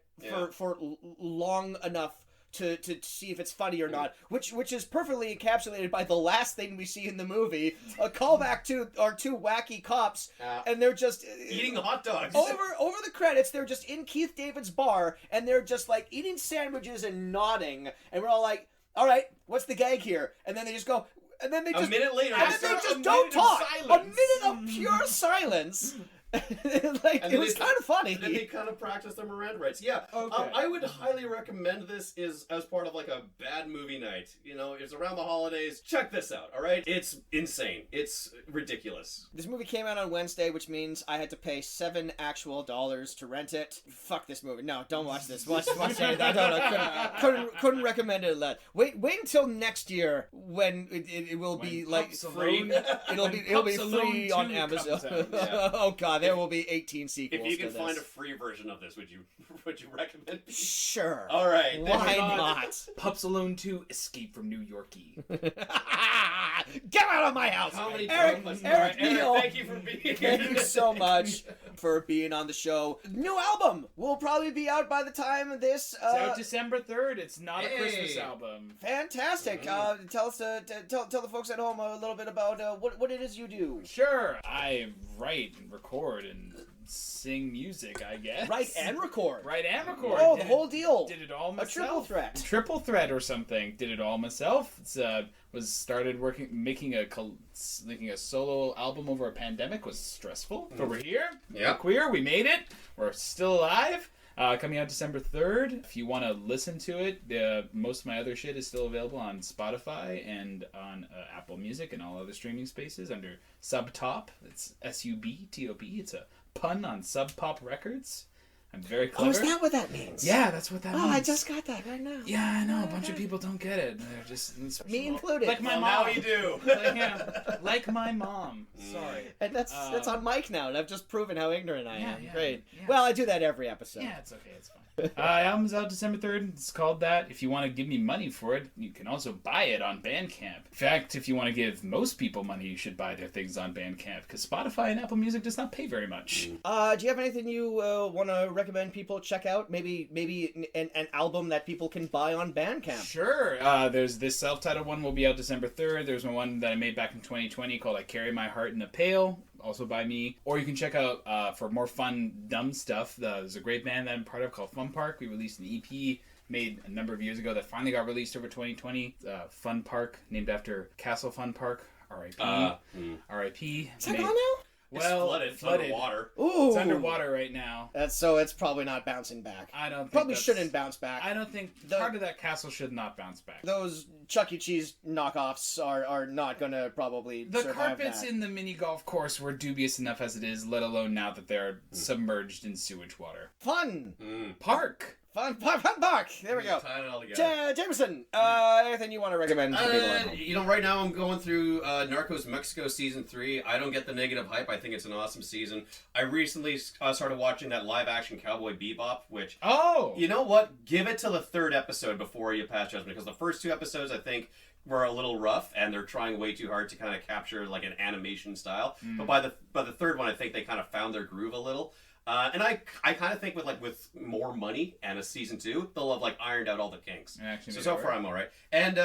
for long enough to see if it's funny or not, which is perfectly encapsulated by the last thing we see in the movie, a callback to our two wacky cops, and they're just Eating hot dogs. over the credits. They're just in Keith David's bar, and they're just like eating sandwiches and nodding, and we're all like, "All right, what's the gag here?" And then they just go, and then they just a minute later, and then they just don't talk. A silence. minute of pure silence. Like, And it then was they- kind of funny. And then they kind of practice their Miranda rights. Yeah, Okay. I would highly recommend this as part of like a bad movie night. It's around the holidays. Check this out, all right? It's insane. It's ridiculous. This movie came out on Wednesday, which means I had to pay $7 actual to rent it. Fuck this movie. No, don't watch this. Watch it. Couldn't recommend it. Wait until next year when it will be When like Pups free. Alone- It'll when be Pups free Alone on 2 Amazon. comes out. Oh god, there will be 18 sequels. If you can to find a this. free version of this, would you recommend? Sure. All right. Why God. not? Pups Alone 2, Escape from New Yorkie. Get out of my house, Comedy Eric. Puppets. Eric, All right, Neal. thank you for being here. Thank you so much for being on the show. New album will probably be out by the time this. It's out December 3rd. It's not a Hey. Christmas album. Fantastic. Tell us, tell the folks at home a little bit about what it is you do. Sure. I write and record and sing music, I guess. Write and record. Write and record. Oh, Did the whole deal. Did it all A myself. triple threat. Triple threat or something. Did it all myself. It's was started making a solo album over a pandemic was stressful. But we're here. Yeah. We're queer. We made it. We're still alive. Coming out December 3rd. If you want to listen to it, most of my other shit is still available on Spotify and on Apple Music and all other streaming spaces under Sub Top. It's SUBTOP. It's a pun on Sub Pop Records. I'm very clever. Oh, is that what that means? Yeah, that's what that means. Oh, I just got that right now. Yeah, I know. A bunch of people don't get it. They're just... Me included. Like my mom. Now you do. Like my mom. Sorry. And that's on mic now, and I've just proven how ignorant I am. Yeah, Great. yeah. Well, I do that every episode. Yeah, it's okay. It's fine. Album's out December 3rd. It's called that. If you want to give me money for it, you can also buy it on Bandcamp. In fact, if you want to give most people money, you should buy their things on Bandcamp, because Spotify and Apple Music does not pay very much. Do you have anything you want to recommend people check out? Maybe an album that people can buy on Bandcamp. Sure. There's this self-titled one will be out December 3rd. There's one that I made back in 2020 called I Carry My Heart in a Pail, also by me. Or you can check out, for more fun, dumb stuff, there's a great band that I'm part of called Fun Park. We released an EP made a number of years ago that finally got released over 2020. Fun Park, named after Castle Fun Park. R.I.P. R.I.P. Is that gone now? Well, it's flooded. Underwater. Ooh. It's underwater right now. So it's probably not bouncing back. I don't think Probably shouldn't bounce back. I don't think part of that castle should not bounce back. Those Chuck E. Cheese knockoffs are not going to probably The survive carpets that. in the mini golf course were dubious enough as it is, let alone now that they're submerged in sewage water. Fun! Park! Fun park! There we go. Tying it all together. Jameson, anything you want to recommend to people at home? Right now I'm going through Narcos Mexico Season 3. I don't get the negative hype. I think it's an awesome season. I recently started watching that live-action Cowboy Bebop, which... Oh! You know what? Give it to the third episode before you pass judgment, because the first two episodes, I think, were a little rough, and they're trying way too hard to kind of capture, like, an animation style. But by the third one, I think they kind of found their groove a little. And I kind of think with more money and a season 2, they'll have like ironed out all the kinks. So far I'm all right. And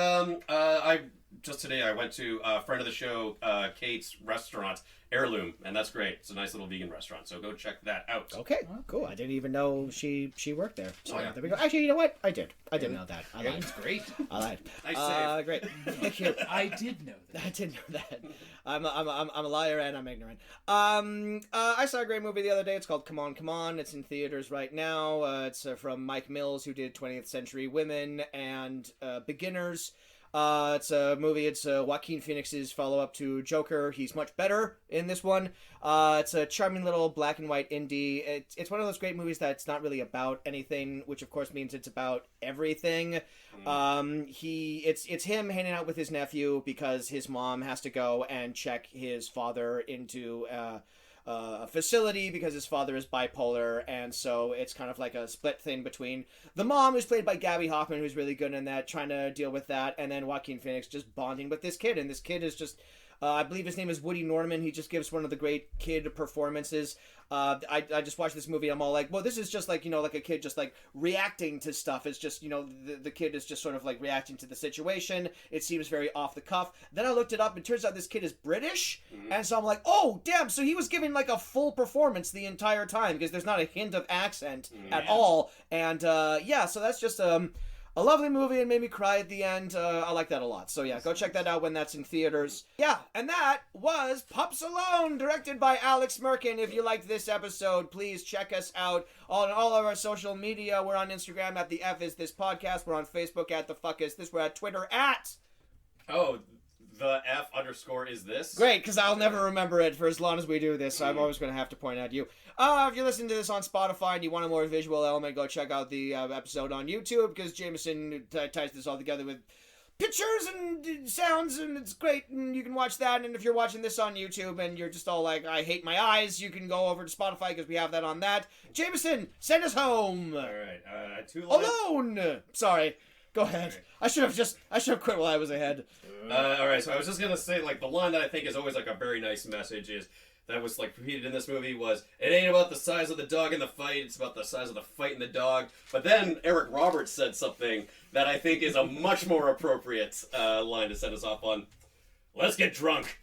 today I went to a friend of the show, Kate's restaurant, Heirloom, and that's great. It's a nice little vegan restaurant, so go check that out. Okay, cool. I didn't even know she worked there. So Oh, yeah. there we go. Actually, you know what? I did. I didn't know that. I lied. It's great. I lied. Nice save. Great. Thank you. I did know that. I didn't know that. I'm a liar and I'm ignorant. I saw a great movie the other day. It's called Come On, Come On. It's in theaters right now. It's from Mike Mills, who did 20th Century Women and Beginners. It's a movie. It's Joaquin Phoenix's follow-up to Joker. He's much better in this one. It's a charming little black and white indie. It's one of those great movies that's not really about anything, which of course means it's about everything. It's him hanging out with his nephew because his mom has to go and check his father into a facility because his father is bipolar, and so it's kind of like a split thing between the mom, who's played by Gabby Hoffman, who's really good in that, trying to deal with that, and then Joaquin Phoenix just bonding with this kid, and this kid is just I believe his name is Woody Norman. He just gives one of the great kid performances. I just watched this movie. I'm all like, well, this is just like, like a kid just like reacting to stuff. It's just, the kid is just sort of like reacting to the situation. It seems very off the cuff. Then I looked it up and it turns out this kid is British. And so I'm like, oh, damn. So he was giving like a full performance the entire time because there's not a hint of accent at all. And so that's just a lovely movie and made me cry at the end. I like that a lot. So yeah, go check that out when that's in theaters. Yeah, and that was Pups Alone, directed by Alex Merkin. If you liked this episode, please check us out on all of our social media. We're on Instagram at the F is this podcast. We're on Facebook at the fuck is this. We're at Twitter at... Oh, the F_ is this? Great, because I'll never remember it for as long as we do this, so I'm always going to have to point out you. If you're listening to this on Spotify and you want a more visual element, go check out the episode on YouTube, because Jameson ties this all together with pictures and sounds, and it's great, and you can watch that. And if you're watching this on YouTube and you're just all like, I hate my eyes, you can go over to Spotify, because we have that on that. Jameson, send us home. All right. 2 lines. Alone! Sorry. Go ahead. I should have quit while I was ahead. All right, so I was just going to say, like, the line that I think is always, like, a very nice message is, that was, like, repeated in this movie was, it ain't about the size of the dog in the fight, it's about the size of the fight in the dog. But then Eric Roberts said something that I think is a much more appropriate line to set us off on. Let's get drunk.